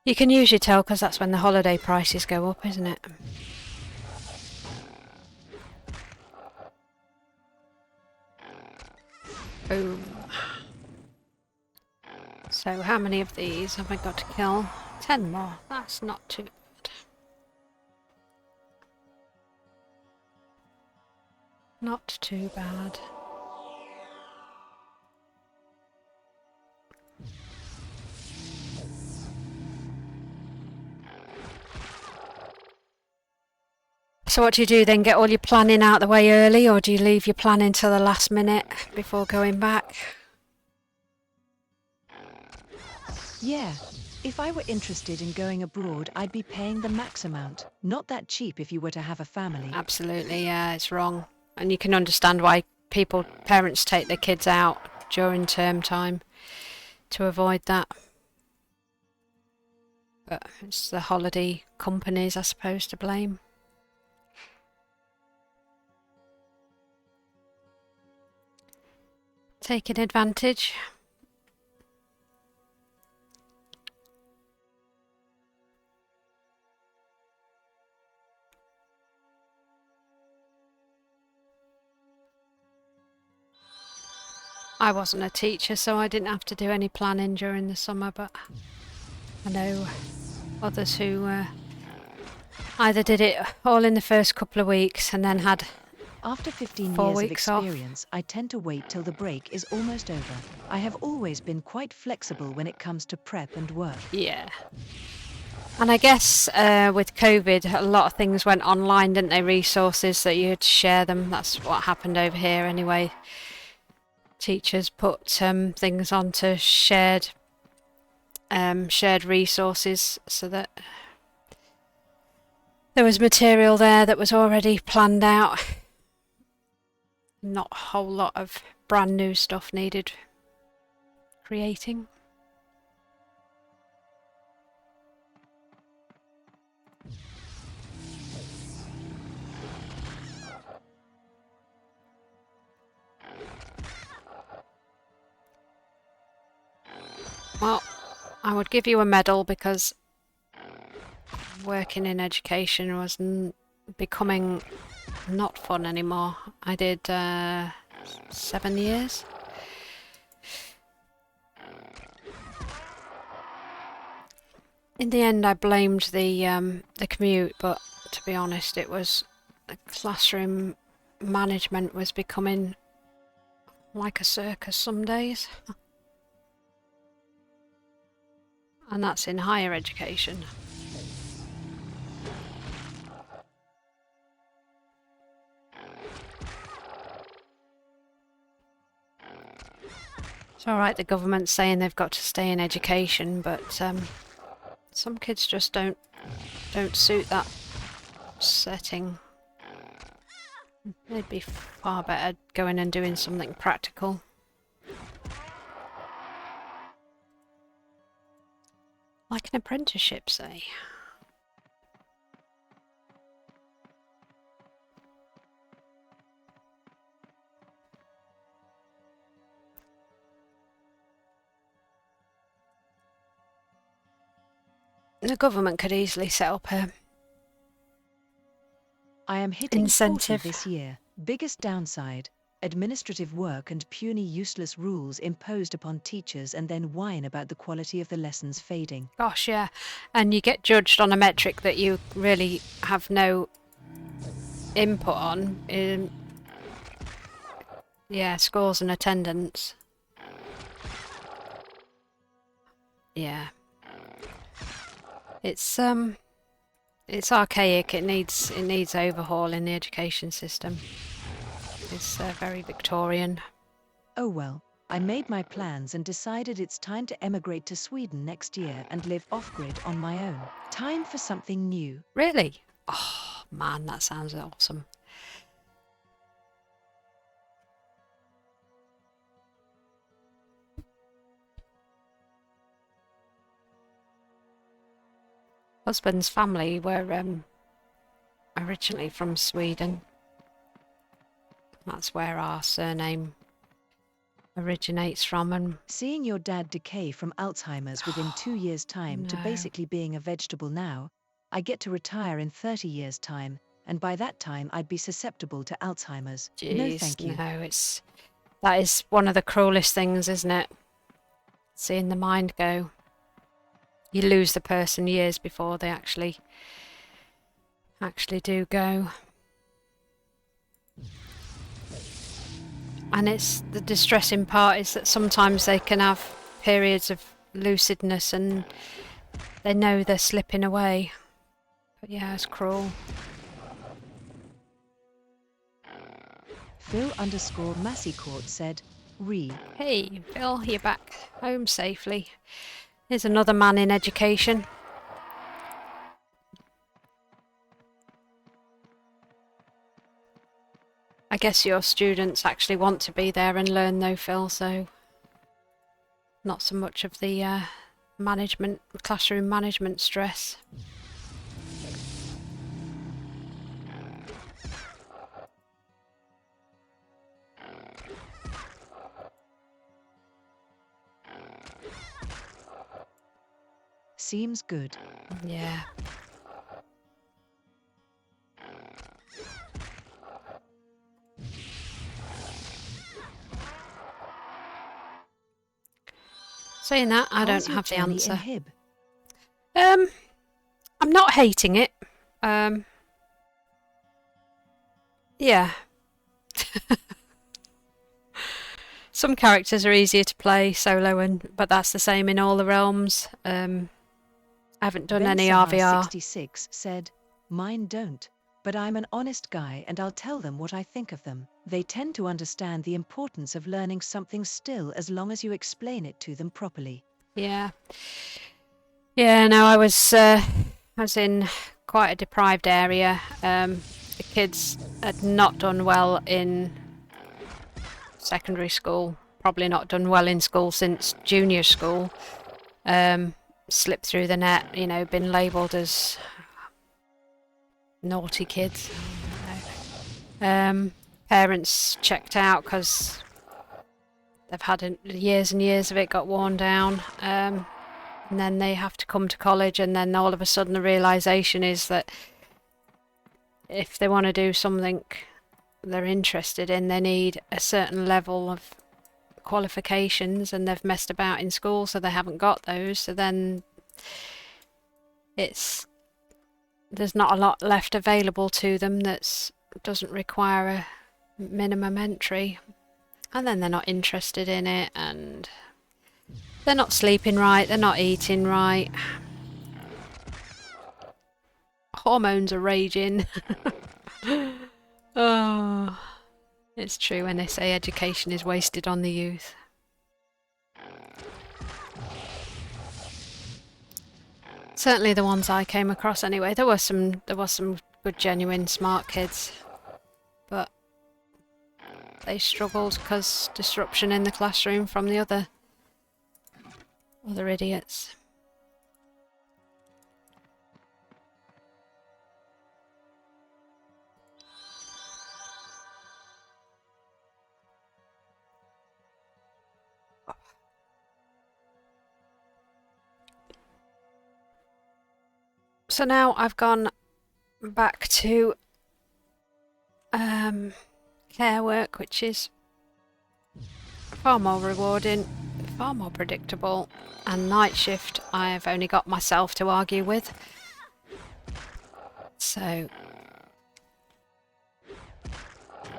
You can usually tell because that's when the holiday prices go up, isn't it? Boom. So how many of these have I got to kill? 10 more. That's not too bad. Not too bad. So what do you do then? Get all your planning out the way early, or do you leave your planning till the last minute before going back? Yeah. If I were interested in going abroad, I'd be paying the max amount. Not that cheap if you were to have a family. Absolutely, yeah, it's wrong. And you can understand why parents take their kids out during term time to avoid that. But it's the holiday companies, I suppose, to blame. Taking advantage. I wasn't a teacher, so I didn't have to do any planning during the summer, but I know others who either did it all in the first couple of weeks and then had After 15 4 years of weeks off. experience, I tend to wait till the break is almost over. I have always been quite flexible when it comes to prep and work. Yeah. And I guess with COVID, a lot of things went online, didn't they? Resources that you had to share them. That's what happened over here anyway. Teachers put things onto shared resources so that there was material there that was already planned out. Not a whole lot of brand new stuff needed creating. Well, I would give you a medal because working in education was becoming not fun anymore. I did 7 years. In the end, I blamed the commute, but to be honest, it was the classroom management was becoming like a circus some days. And that's in higher education. It's all right, the government's saying they've got to stay in education, but some kids just don't suit that setting. They'd be far better going and doing something practical. Like an apprenticeship, say. The government could easily set up a I am hitting 40 incentive. this year. Biggest downside, administrative work and puny useless rules imposed upon teachers and then whine about the quality of the lessons fading. Gosh, yeah. And you get judged on a metric that you really have no input on. Yeah, scores and attendance. Yeah. It's archaic. It needs overhaul in the education system. It's very Victorian. Oh well, I made my plans and decided it's time to emigrate to Sweden next year and live off-grid on my own. Time for something new. Really? Oh man, that sounds awesome. Husband's family were originally from Sweden. That's where our surname originates from. And Seeing your dad decay from Alzheimer's within 2 years' time to No. basically being a vegetable now, I get to retire in 30 years' time, and by that time I'd be susceptible to Alzheimer's. No Jeez, thank you. no, That is one of the cruelest things, isn't it? Seeing the mind go. You lose the person years before they actually do go. And it's the distressing part is that sometimes they can have periods of lucidness and they know they're slipping away. But yeah, it's cruel. Phil_Masseycourt said, Hey, Phil, you're back home safely. Here's another man in education. I guess your students actually want to be there and learn though, Phil, so not so much of the classroom management stress. Seems good. Yeah. Saying that, I don't have the answer. I'm not hating it. Yeah. Some characters are easier to play solo, but that's the same in all the realms. I haven't done any RVR. 66 said, mine don't, but I'm an honest guy and I'll tell them what I think of them. They tend to understand the importance of learning something still as long as you explain it to them properly. Yeah. Yeah, no, I was in quite a deprived area. The kids had not done well in secondary school, probably not done well in school since junior school. Slipped through the net, you know, been labelled as naughty kids. Parents checked out because they've had years and years of it, got worn down. And then they have to come to college, and then all of a sudden the realisation is that if they want to do something they're interested in, they need a certain level of qualifications, and they've messed about in school so they haven't got those, so then there's not a lot left available to them that doesn't require a minimum entry, and then they're not interested in it, and they're not sleeping right, they're not eating right, hormones are raging. Oh, it's true when they say education is wasted on the youth. Certainly the ones I came across anyway. There was some good, genuine, smart kids, but they struggled because disruption in the classroom from the other idiots. So now I've gone back to care work, which is far more rewarding, far more predictable, and night shift I've only got myself to argue with. So I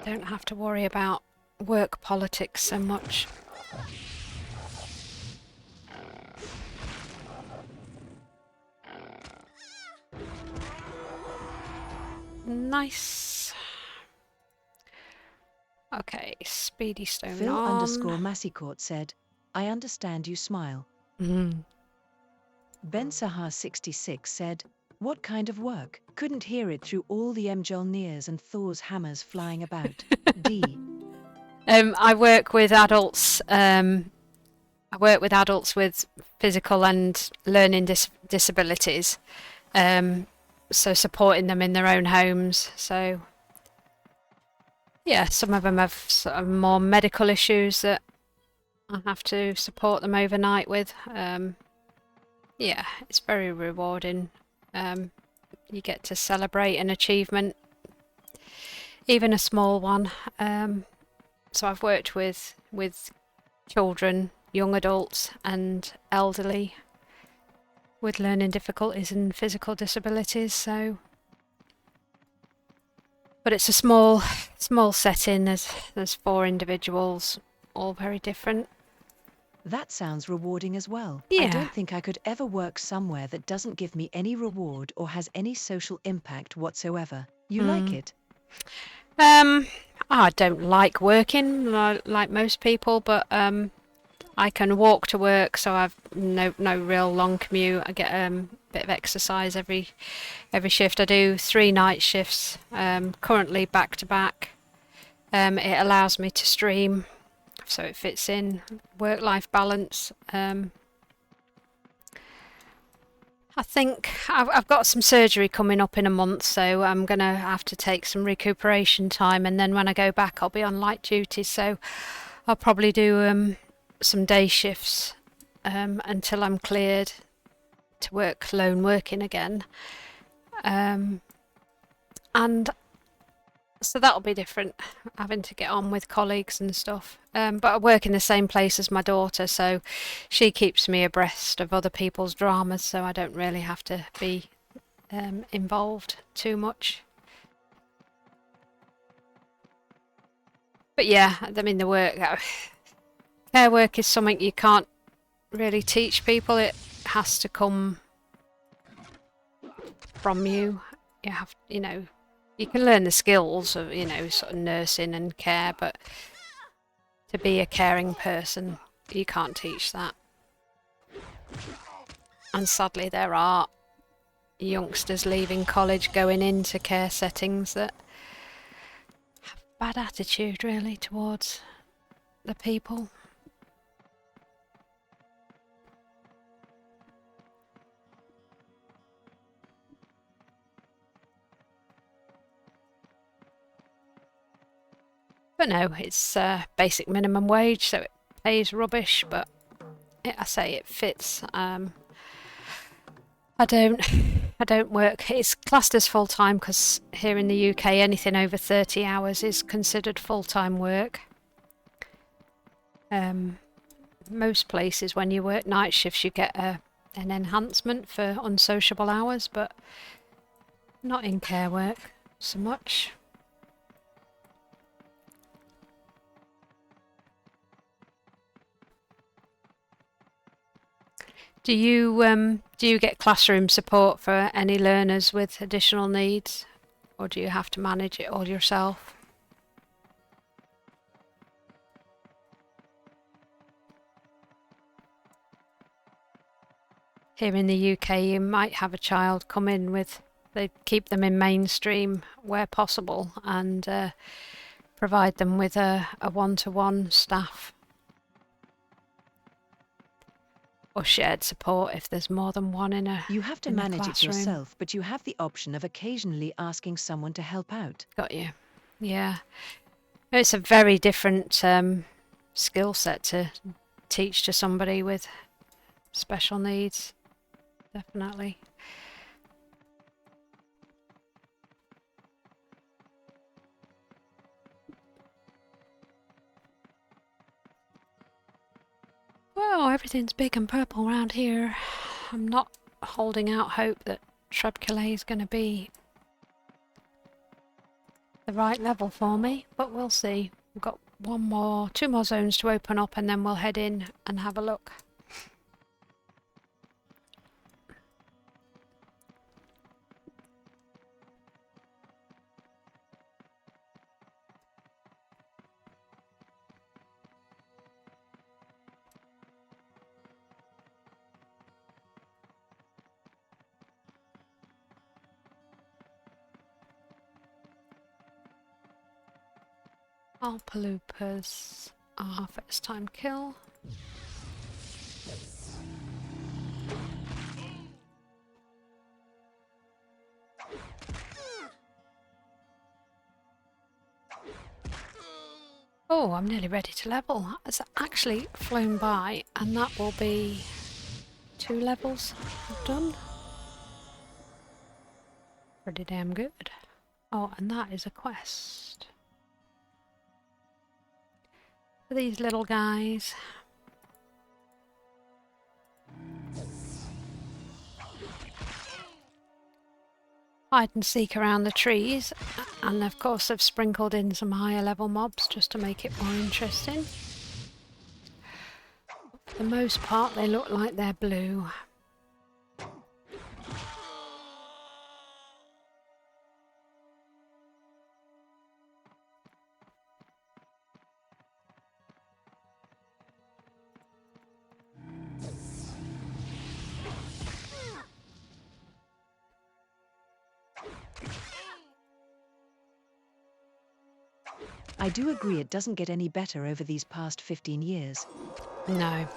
don't have to worry about work politics so much. Nice. Okay, Speedy Stone Phil_Masseycourt said, I understand you smile. Ben Sahar 66 said, what kind of work? Couldn't hear it through all the Mjolnirs and Thor's hammers flying about. D. I work with adults. I work with adults with physical and learning disabilities. So supporting them in their own homes. So yeah, some of them have sort of more medical issues that I have to support them overnight with. Yeah, it's very rewarding. You get to celebrate an achievement, even a small one. So I've worked with with children, young adults and elderly with learning difficulties and physical disabilities. So, but it's a small setting. There's 4 individuals, all very different. That sounds rewarding as well. I Yeah. don't think I could ever work somewhere that doesn't give me any reward or has any social impact whatsoever. You like it? I don't like working like most people, but I can walk to work, so I've no real long commute. I get a bit of exercise every shift. I do 3 night shifts, currently back to back. It allows me to stream, so it fits in work-life balance. I think I've got some surgery coming up in a month, so I'm going to have to take some recuperation time, and then when I go back I'll be on light duty, so I'll probably do some day shifts until I'm cleared to work lone working again. And so that'll be different, having to get on with colleagues and stuff. But I work in the same place as my daughter, so she keeps me abreast of other people's dramas, so I don't really have to be involved too much. But yeah, I mean, care work is something you can't really teach people. It has to come from you. You can learn the skills of, sort of nursing and care, but to be a caring person, you can't teach that. And sadly, there are youngsters leaving college going into care settings that have bad attitude, really, towards the people. But no, it's basic minimum wage, so it pays rubbish, but I say it fits. I don't work. It's classed as full-time because here in the UK, anything over 30 hours is considered full-time work. Most places, when you work night shifts, you get an enhancement for unsociable hours, but not in care work so much. Do you get classroom support for any learners with additional needs, or do you have to manage it all yourself? Here in the UK, you might have a child come in with, they keep them in mainstream where possible, and provide them with a one-to-one staff. Or shared support if there's more than one in a You have to in a manage it classroom. yourself, but you have the option of occasionally asking someone to help out. Got you. Yeah. It's a very different skill set to teach to somebody with special needs. Definitely. Well, everything's big and purple around here. I'm not holding out hope that Trebkelay is going to be the right level for me, but we'll see. We've got 2 more zones to open up, and then we'll head in and have a look. Alpaloopas are first time kill. Oh, I'm nearly ready to level. It's actually flown by, and that will be 2 levels done. Pretty damn good. Oh, and that is a quest. for these little guys. Hide and seek around the trees, and of course I've sprinkled in some higher level mobs just to make it more interesting. For the most part they look like they're blue. I do agree it doesn't get any better over these past 15 years. No.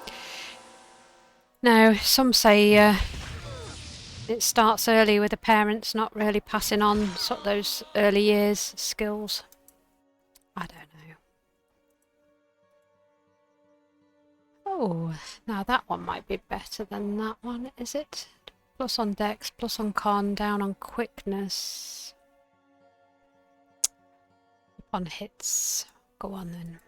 No, some say it starts early with the parents not really passing on sort of those early years skills. I don't know. Oh, now that one might be better than that one, is it? Plus on dex, plus on con, down on quickness. Up on hits. Go on then.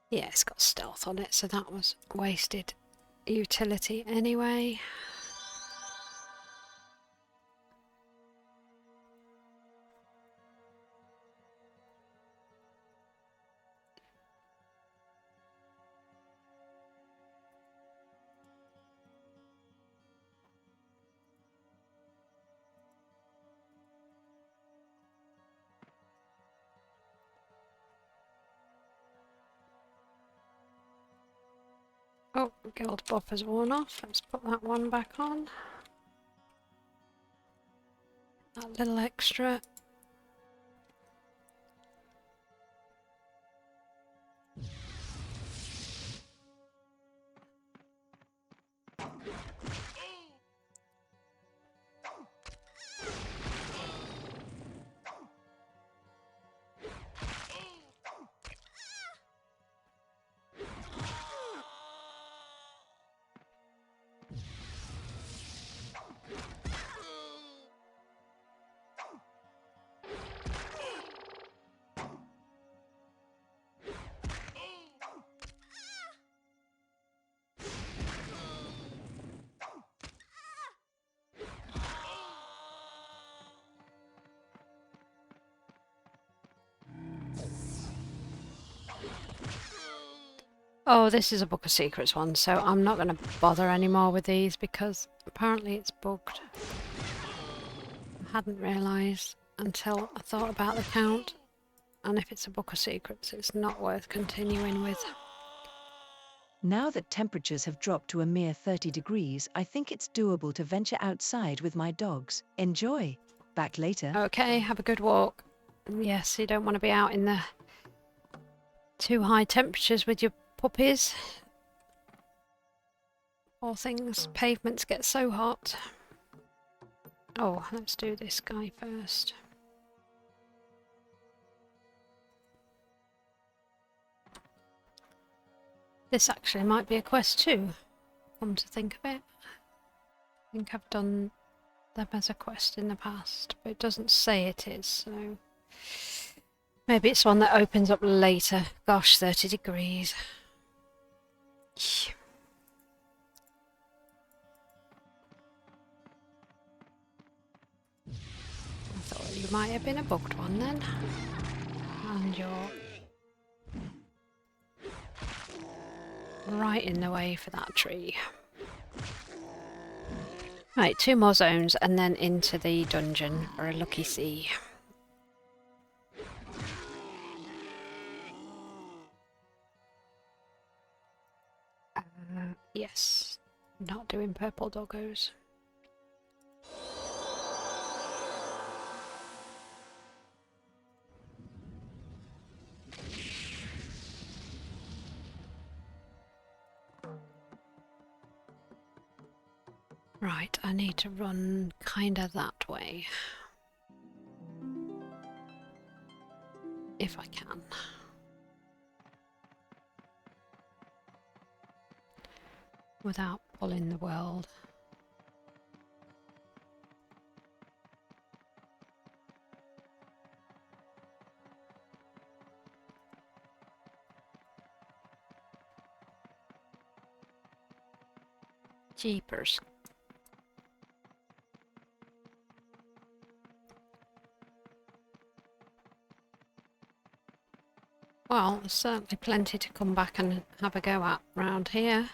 Yeah, it's got stealth on it, so that was wasted utility anyway. Oh, guild buff has worn off. Let's put that one back on. That little extra. Oh, this is a Book of Secrets one, so I'm not going to bother anymore with these because apparently it's bugged. I hadn't realised until I thought about the count, and if it's a Book of Secrets, it's not worth continuing with. Now that temperatures have dropped to a mere 30 degrees, I think it's doable to venture outside with my dogs. Enjoy. Back later. Okay, have a good walk. Yes, you don't want to be out in the too high temperatures with your puppies. Poor things, pavements get so hot. Oh, let's do this guy first. This actually might be a quest too, come to think of it. I think I've done them as a quest in the past, but it doesn't say it is, so maybe it's one that opens up later. Gosh, 30 degrees. I thought you might have been a bugged one then. And you're right in the way for that tree. Right, 2 more zones and then into the dungeon for a lucky sea. Yes, not doing purple doggos. Right, I need to run kinda that way. If I can. Without pulling the world. Jeepers. Well, there's certainly plenty to come back and have a go at round here.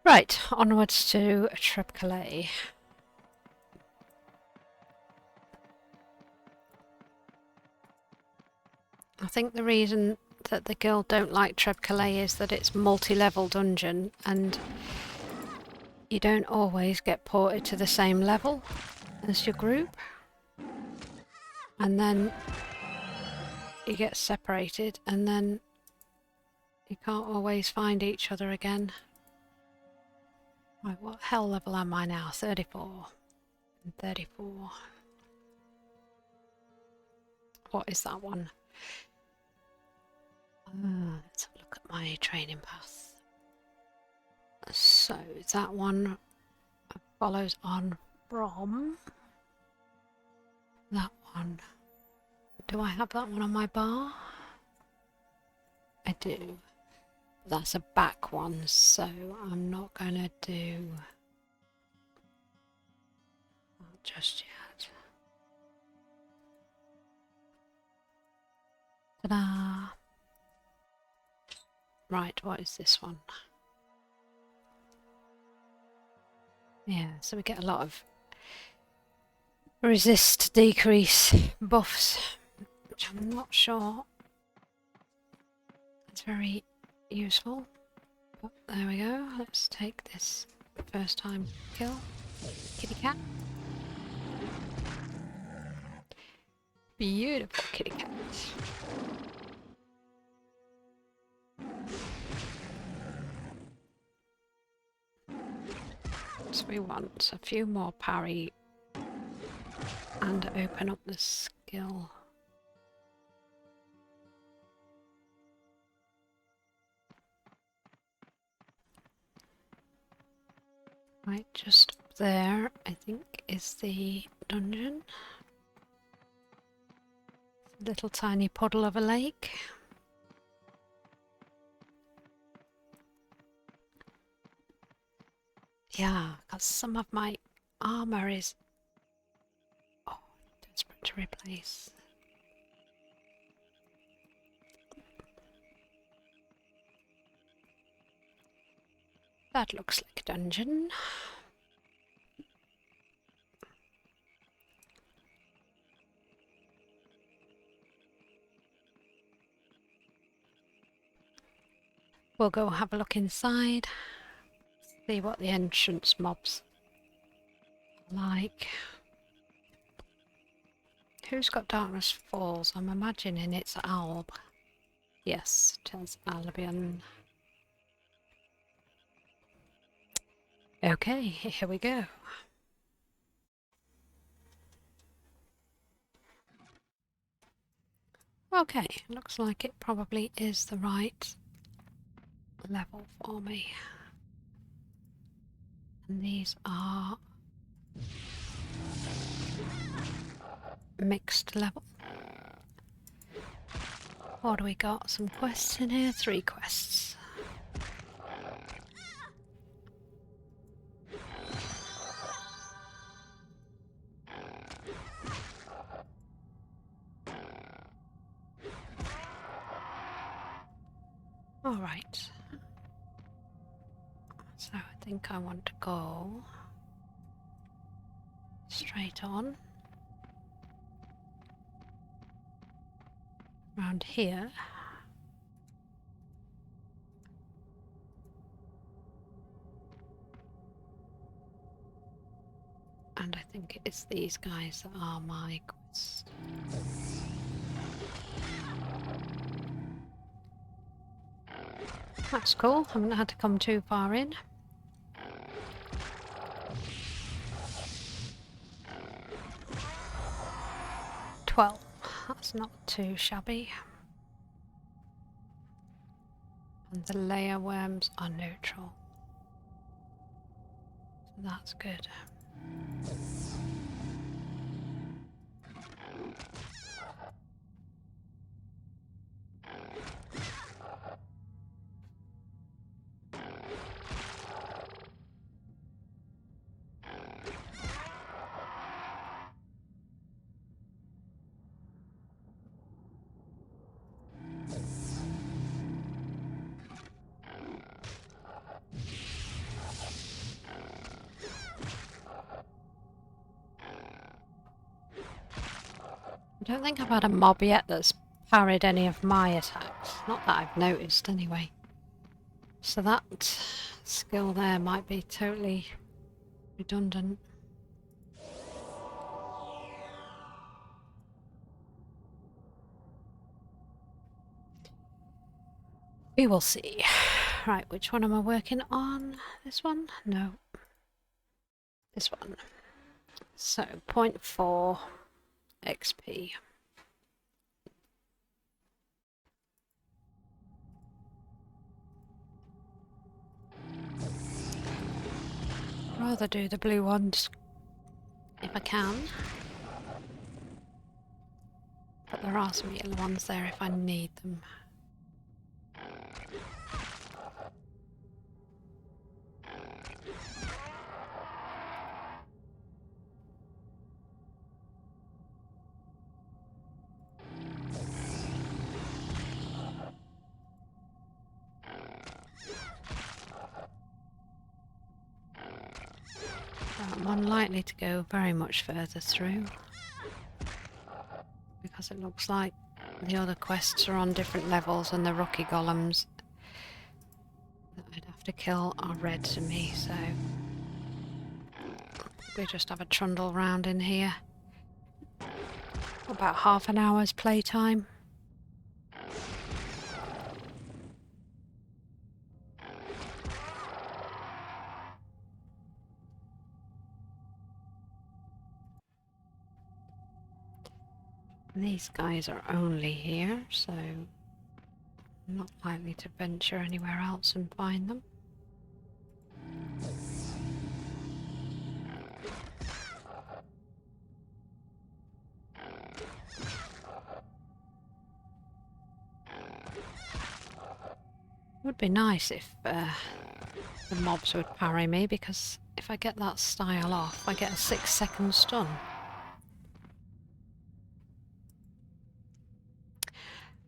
Right, onwards to Trepcalet. I think the reason that the guild don't like Trepcalet is that it's multi-level dungeon and you don't always get ported to the same level as your group. And then you get separated and then you can't always find each other again. Right, what hell level am I now? 34 and 34. What is that one? Let's have a look at my training path. So that one follows on from that one. Do I have that one on my bar? I do. That's a back one, so I'm not gonna do that just yet. Ta-da! Right, what is this one? Yeah, so we get a lot of resist decrease buffs, which I'm not sure it's very useful. But there we go. Let's take this first time kill. Kitty cat. Beautiful kitty cat. So we want a few more parry and open up the skill. Right, just up there, I think, is the dungeon. Little tiny puddle of a lake. Yeah, because some of my armor is desperate to replace. That looks like a dungeon. We'll go have a look inside, see what the entrance mobs are like. Who's got Darkness Falls? I'm imagining it's Alb. Yes, it is Albion. Okay, here we go. Okay, looks like it probably is the right level for me. And these are mixed level. What do we got? Some quests in here? 3 quests. Alright. So I think I want to go straight on. Around here. And I think it's these guys that are my quest. That's cool. I haven't had to come too far in. $12. That's not too shabby. And the layer worms are neutral. So that's good. I don't think I've had a mob yet that's parried any of my attacks. Not that I've noticed, anyway. So that skill there might be totally redundant. We will see. Right, which one am I working on? This one? No. This one. So, 0.4 XP. I'd rather do the blue ones if I can. But there are some yellow ones there if I need them. I'm unlikely to go very much further through, because it looks like the other quests are on different levels and the rocky golems that I'd have to kill are red to me, so we just have a trundle round in here. About half an hour's playtime. These guys are only here, so I'm not likely to venture anywhere else and find them. It would be nice if the mobs would parry me, because if I get that style off, I get a 6-second stun.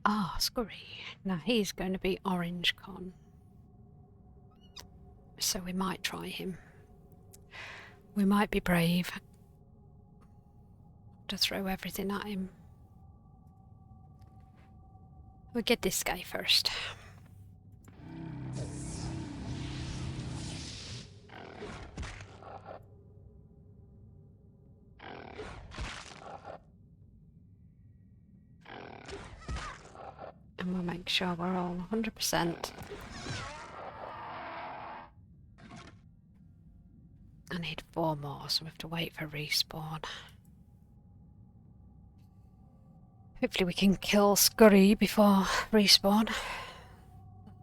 Ah, Scurry. Now he's going to be Orange Con. So we might try him. We might be brave to throw everything at him. We'll get this guy first. And we'll make sure we're all 100%. I need 4 more, so we have to wait for respawn. Hopefully we can kill Scurry before respawn.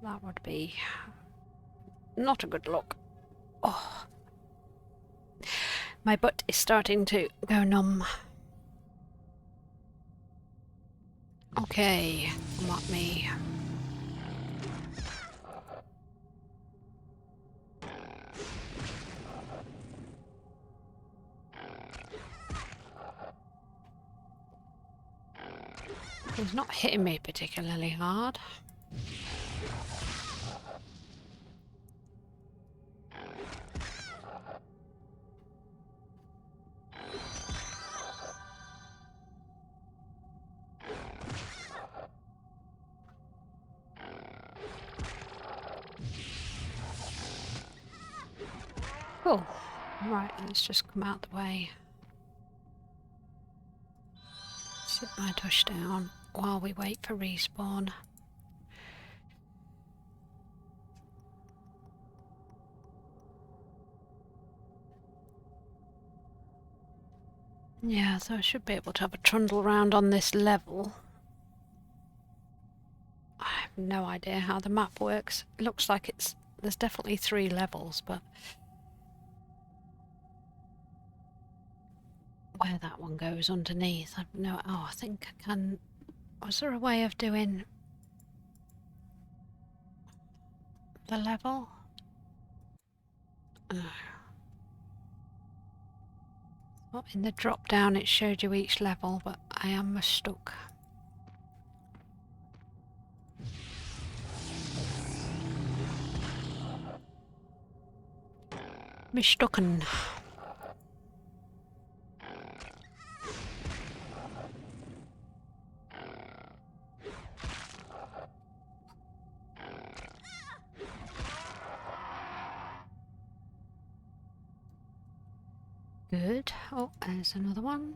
That would be not a good look. Oh. My butt is starting to go numb. Okay, come at me. He's not hitting me particularly hard. Cool. Right, let's just come out the way. Sit my tush down while we wait for respawn. Yeah, so I should be able to have a trundle round on this level. I have no idea how the map works. It looks like there's definitely 3 levels, but where that one goes underneath, I've no. Oh, I think I can. Was there a way of doing the level? Well, in the drop down it showed you each level, but I am stuck. Mistucken. good. Oh, there's another one.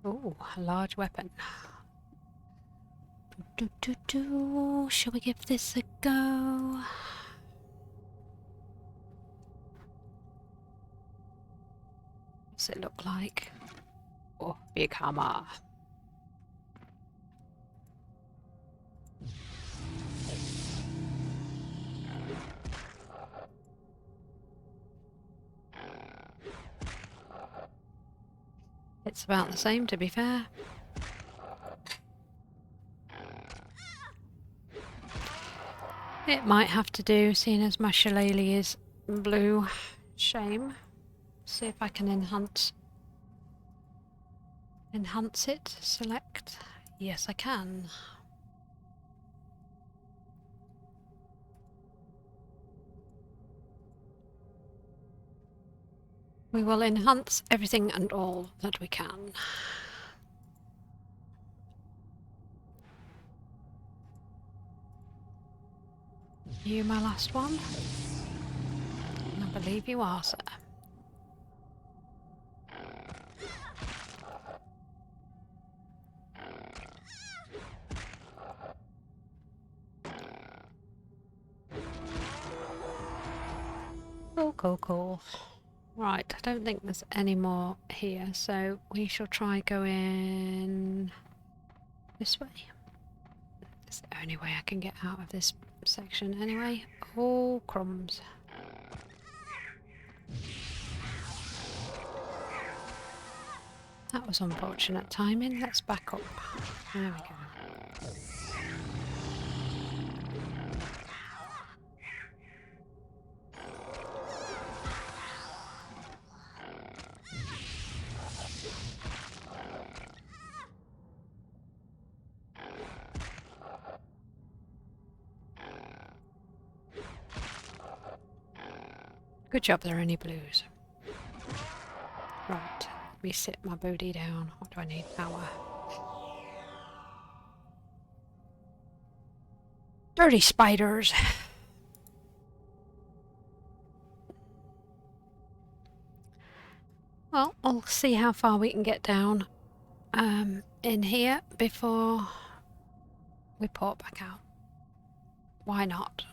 Oh, a large weapon. Shall we give this a go? What's it look like? Oh, big hammer. It's about the same, to be fair. It might have to do, seeing as my shillelagh is blue. Shame. See if I can enhance it. Select. Yes, I can. We will enhance everything and all that we can. You my last one? I believe you are, sir. Cool. Right, I don't think there's any more here, so we shall try going this way. It's the only way I can get out of this section anyway. Oh, crumbs. That was unfortunate timing. Let's back up. There we go. Good job there are any blues. Right, let me sit my booty down. What do I need? Power. Dirty spiders! Well, we'll see how far we can get down in here before we port back out. Why not?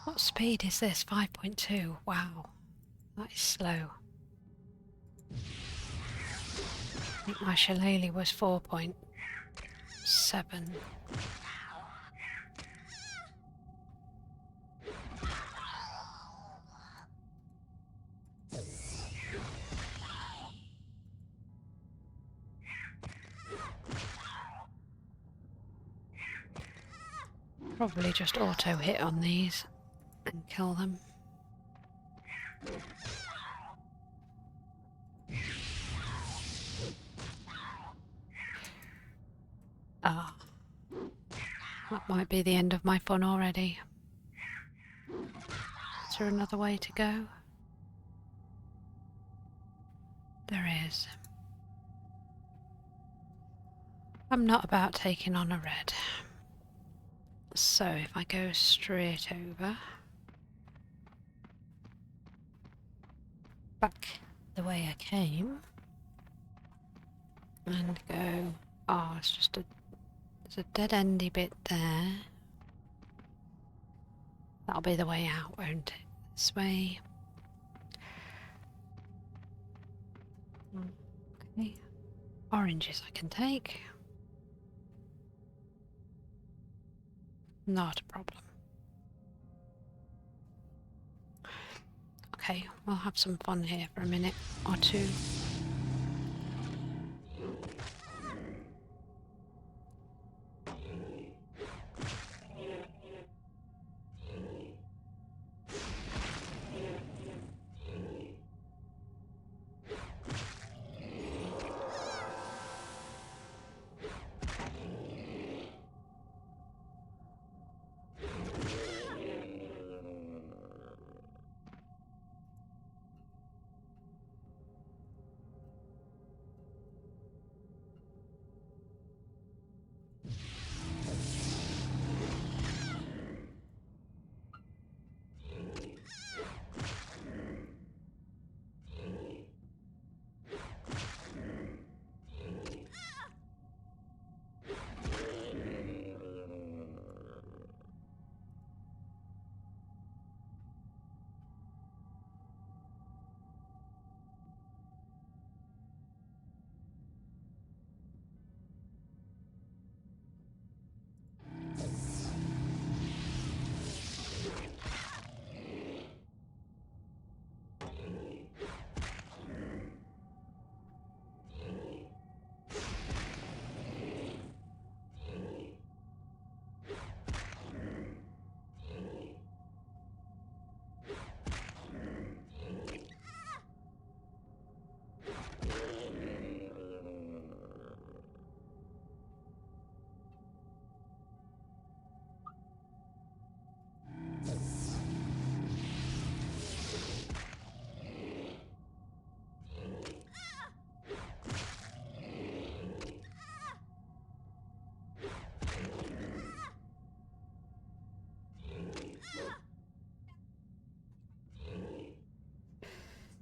What speed is this? 5.2. Wow. That is slow. I think my shillelagh was 4.7. Probably just auto hit on these and kill them. Ah, that might be the end of my fun already. Is there another way to go? There is. I'm not about taking on a red. So if I go straight over, back the way I came, and go, oh, it's just there's a dead-endy bit there. That'll be the way out, won't it? This way. Okay. Oranges I can take. Not a problem. Okay, we'll have some fun here for a minute or two.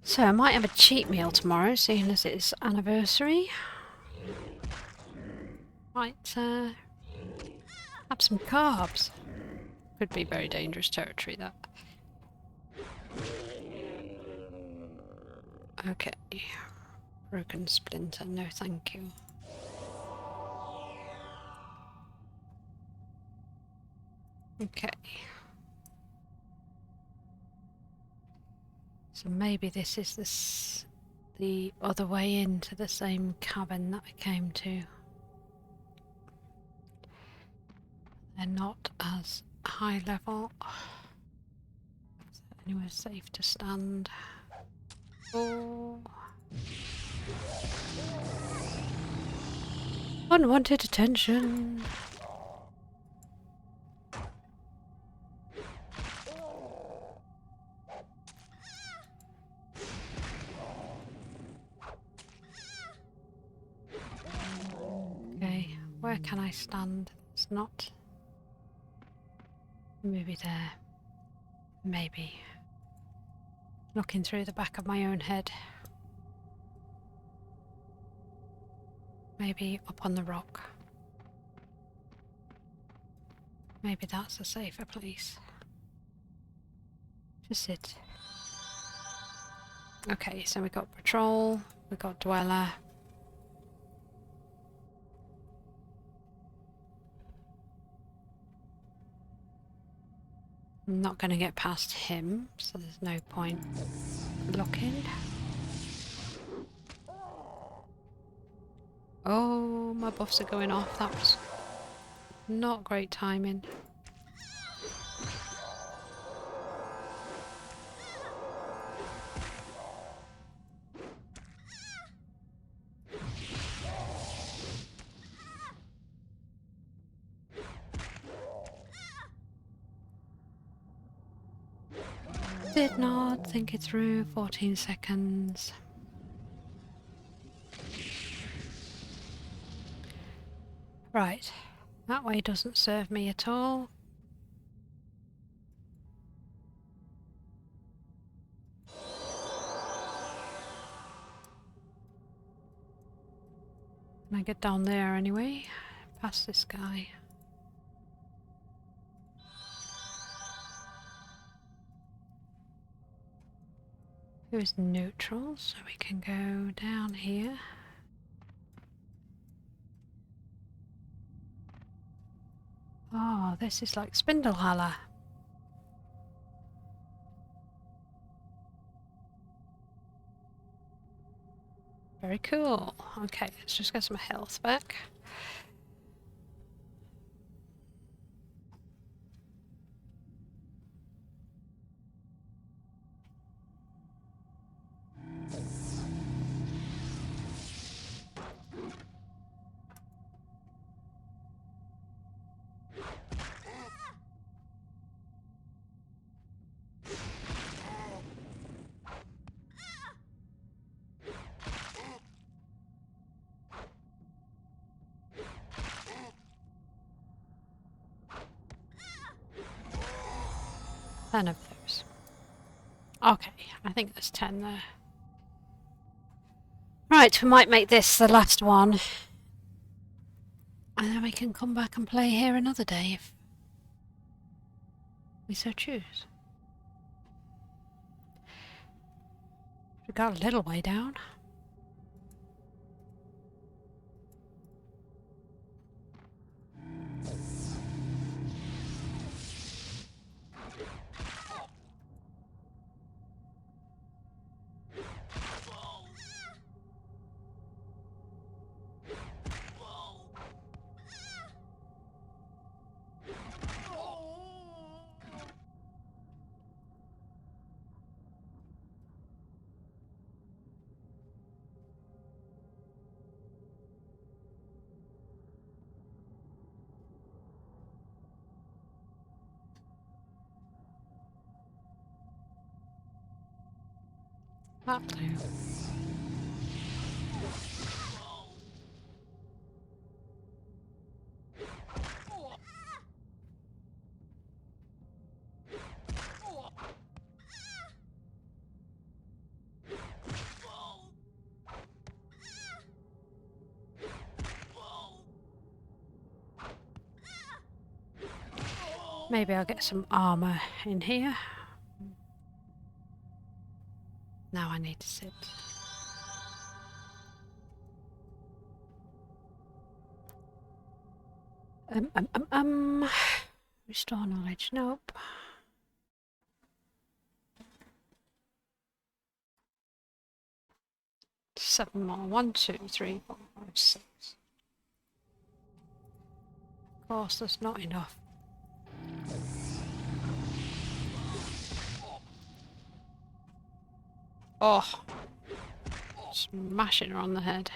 So I might have a cheat meal tomorrow, seeing as it's anniversary. Might have some carbs. Could be very dangerous territory, that. Okay. Broken splinter, no thank you. Okay. So maybe this is the other way into the same cabin that I came to. They're not as high level. Is there anywhere safe to stand? Oh. Unwanted attention. Okay, where can I stand? It's not. Maybe there. Maybe. Looking through the back of my own head. Maybe up on the rock. Maybe that's a safer place. Just sit. Okay, so we got patrol, we got dweller. I'm not going to get past him, so there's no point looking. Oh, my buffs are going off. That was not great timing. Did not think it through. 14 seconds. Right. That way doesn't serve me at all. Can I get down there anyway? Past this guy. Who is neutral, so we can go down here. Oh, this is like Spindlehaller. Very cool. Okay, let's just get some health back. Ten of those. Okay, I think there's 10 there. Right, we might make this the last one. And then we can come back and play here another day if we so choose. We got a little way down. That'll do. Maybe I'll get some armor in here. Now I need to sit. Restore knowledge. Nope. Seven more. 1, 2, 3, 4, 5, 6. Of course, that's not enough. Oh, smashing her on the head.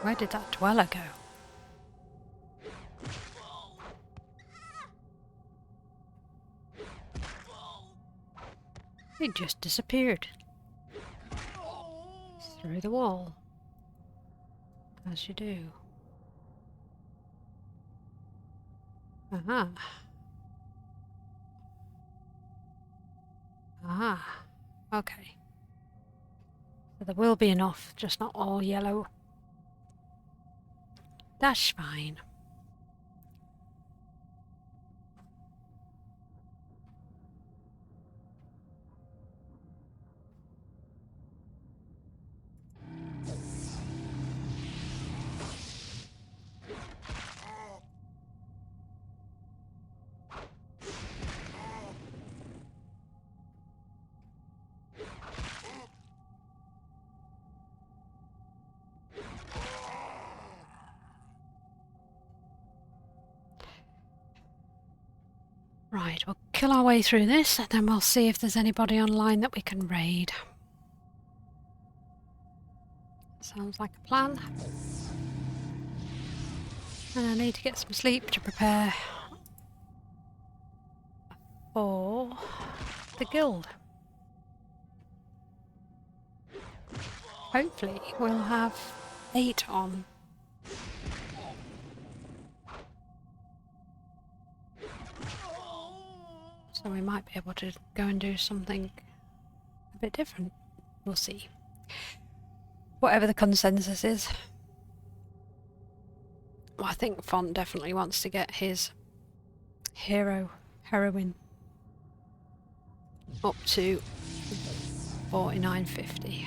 Where did that dweller go? He just disappeared. Through the wall. As you do. Aha. Aha. Okay. So there will be enough, just not all yellow. That's fine. Right, we'll kill our way through this and then we'll see if there's anybody online that we can raid. Sounds like a plan. And I need to get some sleep to prepare for the guild. Hopefully we'll have 8 on. So we might be able to go and do something a bit different. We'll see. Whatever the consensus is. Well, I think Font definitely wants to get his heroine up to 49.50.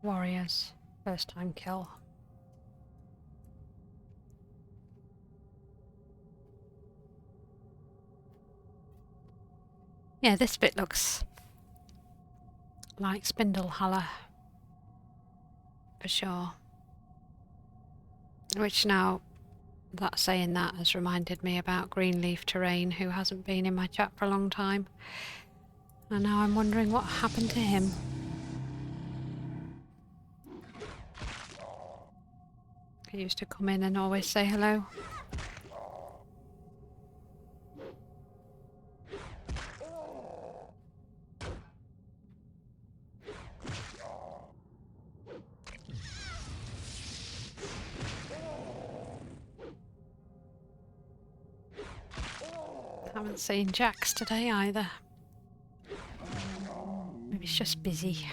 Warriors, first time kill. Yeah, this bit looks like Spindlehaller for sure. Which now, that saying that has reminded me about Greenleaf Terrain, who hasn't been in my chat for a long time. And now I'm wondering what happened to him. He used to come in and always say hello. Haven't seen Jax today either. Maybe he's just busy.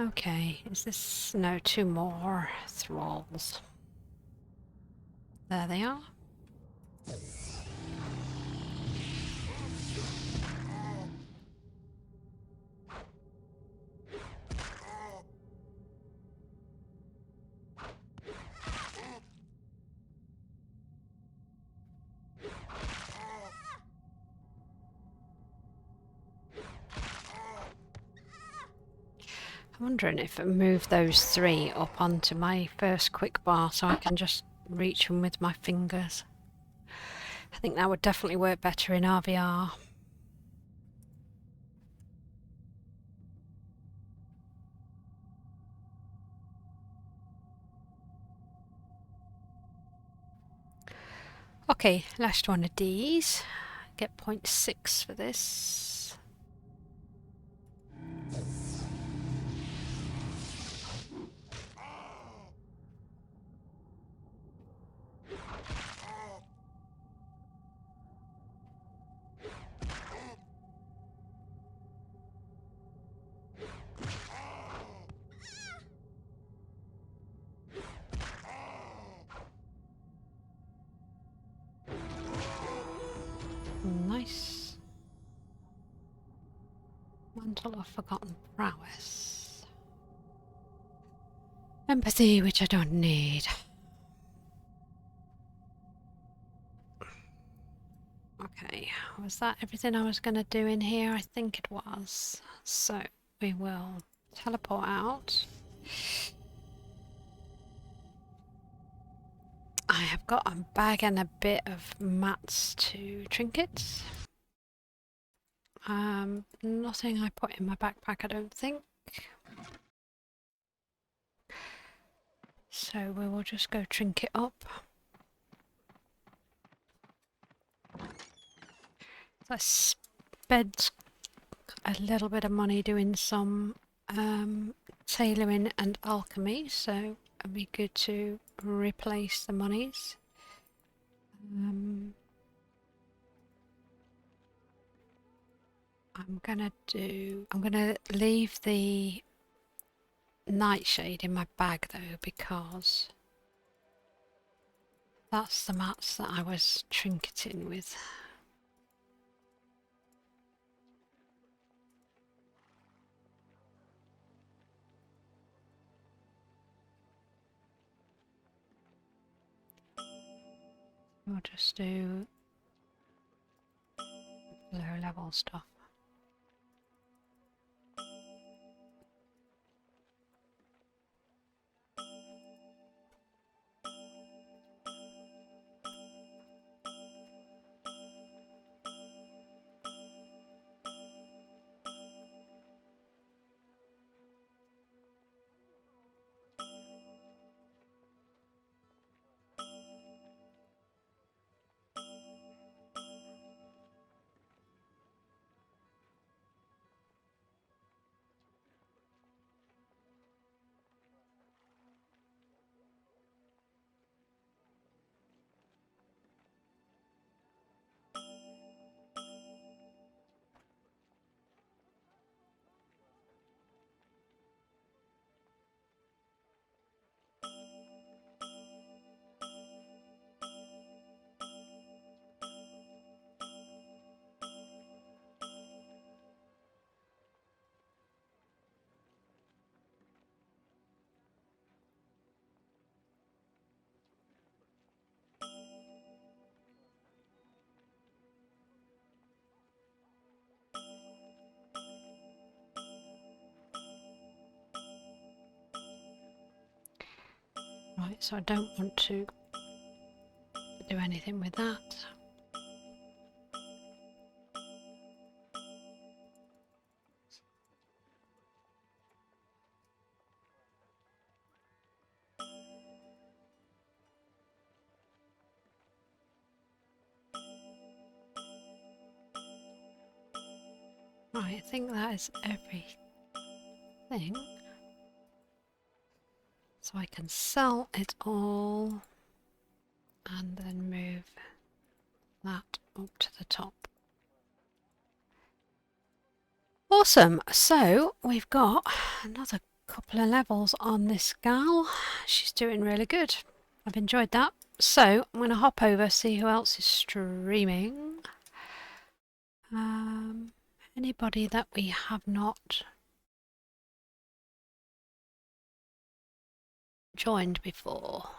Okay, is this... no, 2 more thralls. There they are. I'm wondering if I move those 3 up onto my first quick bar so I can just reach them with my fingers. I think that would definitely work better in RVR. Okay, last one of these. Get 0.6 for this. Nice. Mantle of Forgotten Prowess. Empathy, which I don't need. Okay, was that everything I was going to do in here? I think it was. So we will teleport out. I have got a bag and a bit of mats to trinkets. Nothing I put in my backpack, I don't think. So we will just go trinket up. So I spent a little bit of money doing some tailoring and alchemy, so it'd be good to replace the monies. I'm gonna leave the nightshade in my bag though, because that's the mats that I was trinketing with. We'll just do lower level stuff. Right, so I don't want to do anything with that. Right, I think that is everything. So I can sell it all and then move that up to the top. Awesome, so we've got another couple of levels on this gal. She's doing really good. I've enjoyed that. So I'm going to hop over, see who else is streaming. Anybody that we have not joined before.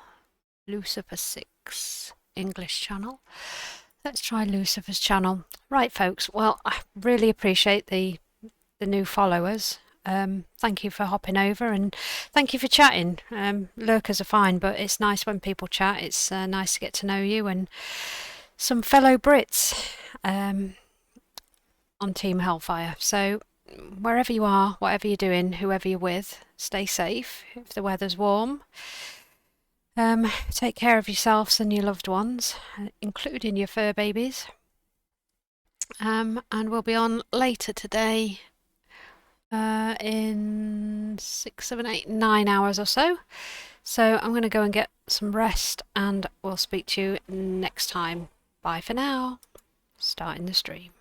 Lucifer 6 English channel. Let's try Lucifer's channel. Right folks, well I really appreciate the new followers. thank you for hopping over, and thank you for chatting. Lurkers are fine, but it's nice when people chat. It's nice to get to know you and some fellow Brits on Team Hellfire. So wherever you are, whatever you're doing, whoever you're with, stay safe. If the weather's warm, take care of yourselves and your loved ones, including your fur babies. And we'll be on later today in 6, 7, 8, 9 hours or so. So I'm going to go and get some rest, and we'll speak to you next time. Bye for now. Starting the stream.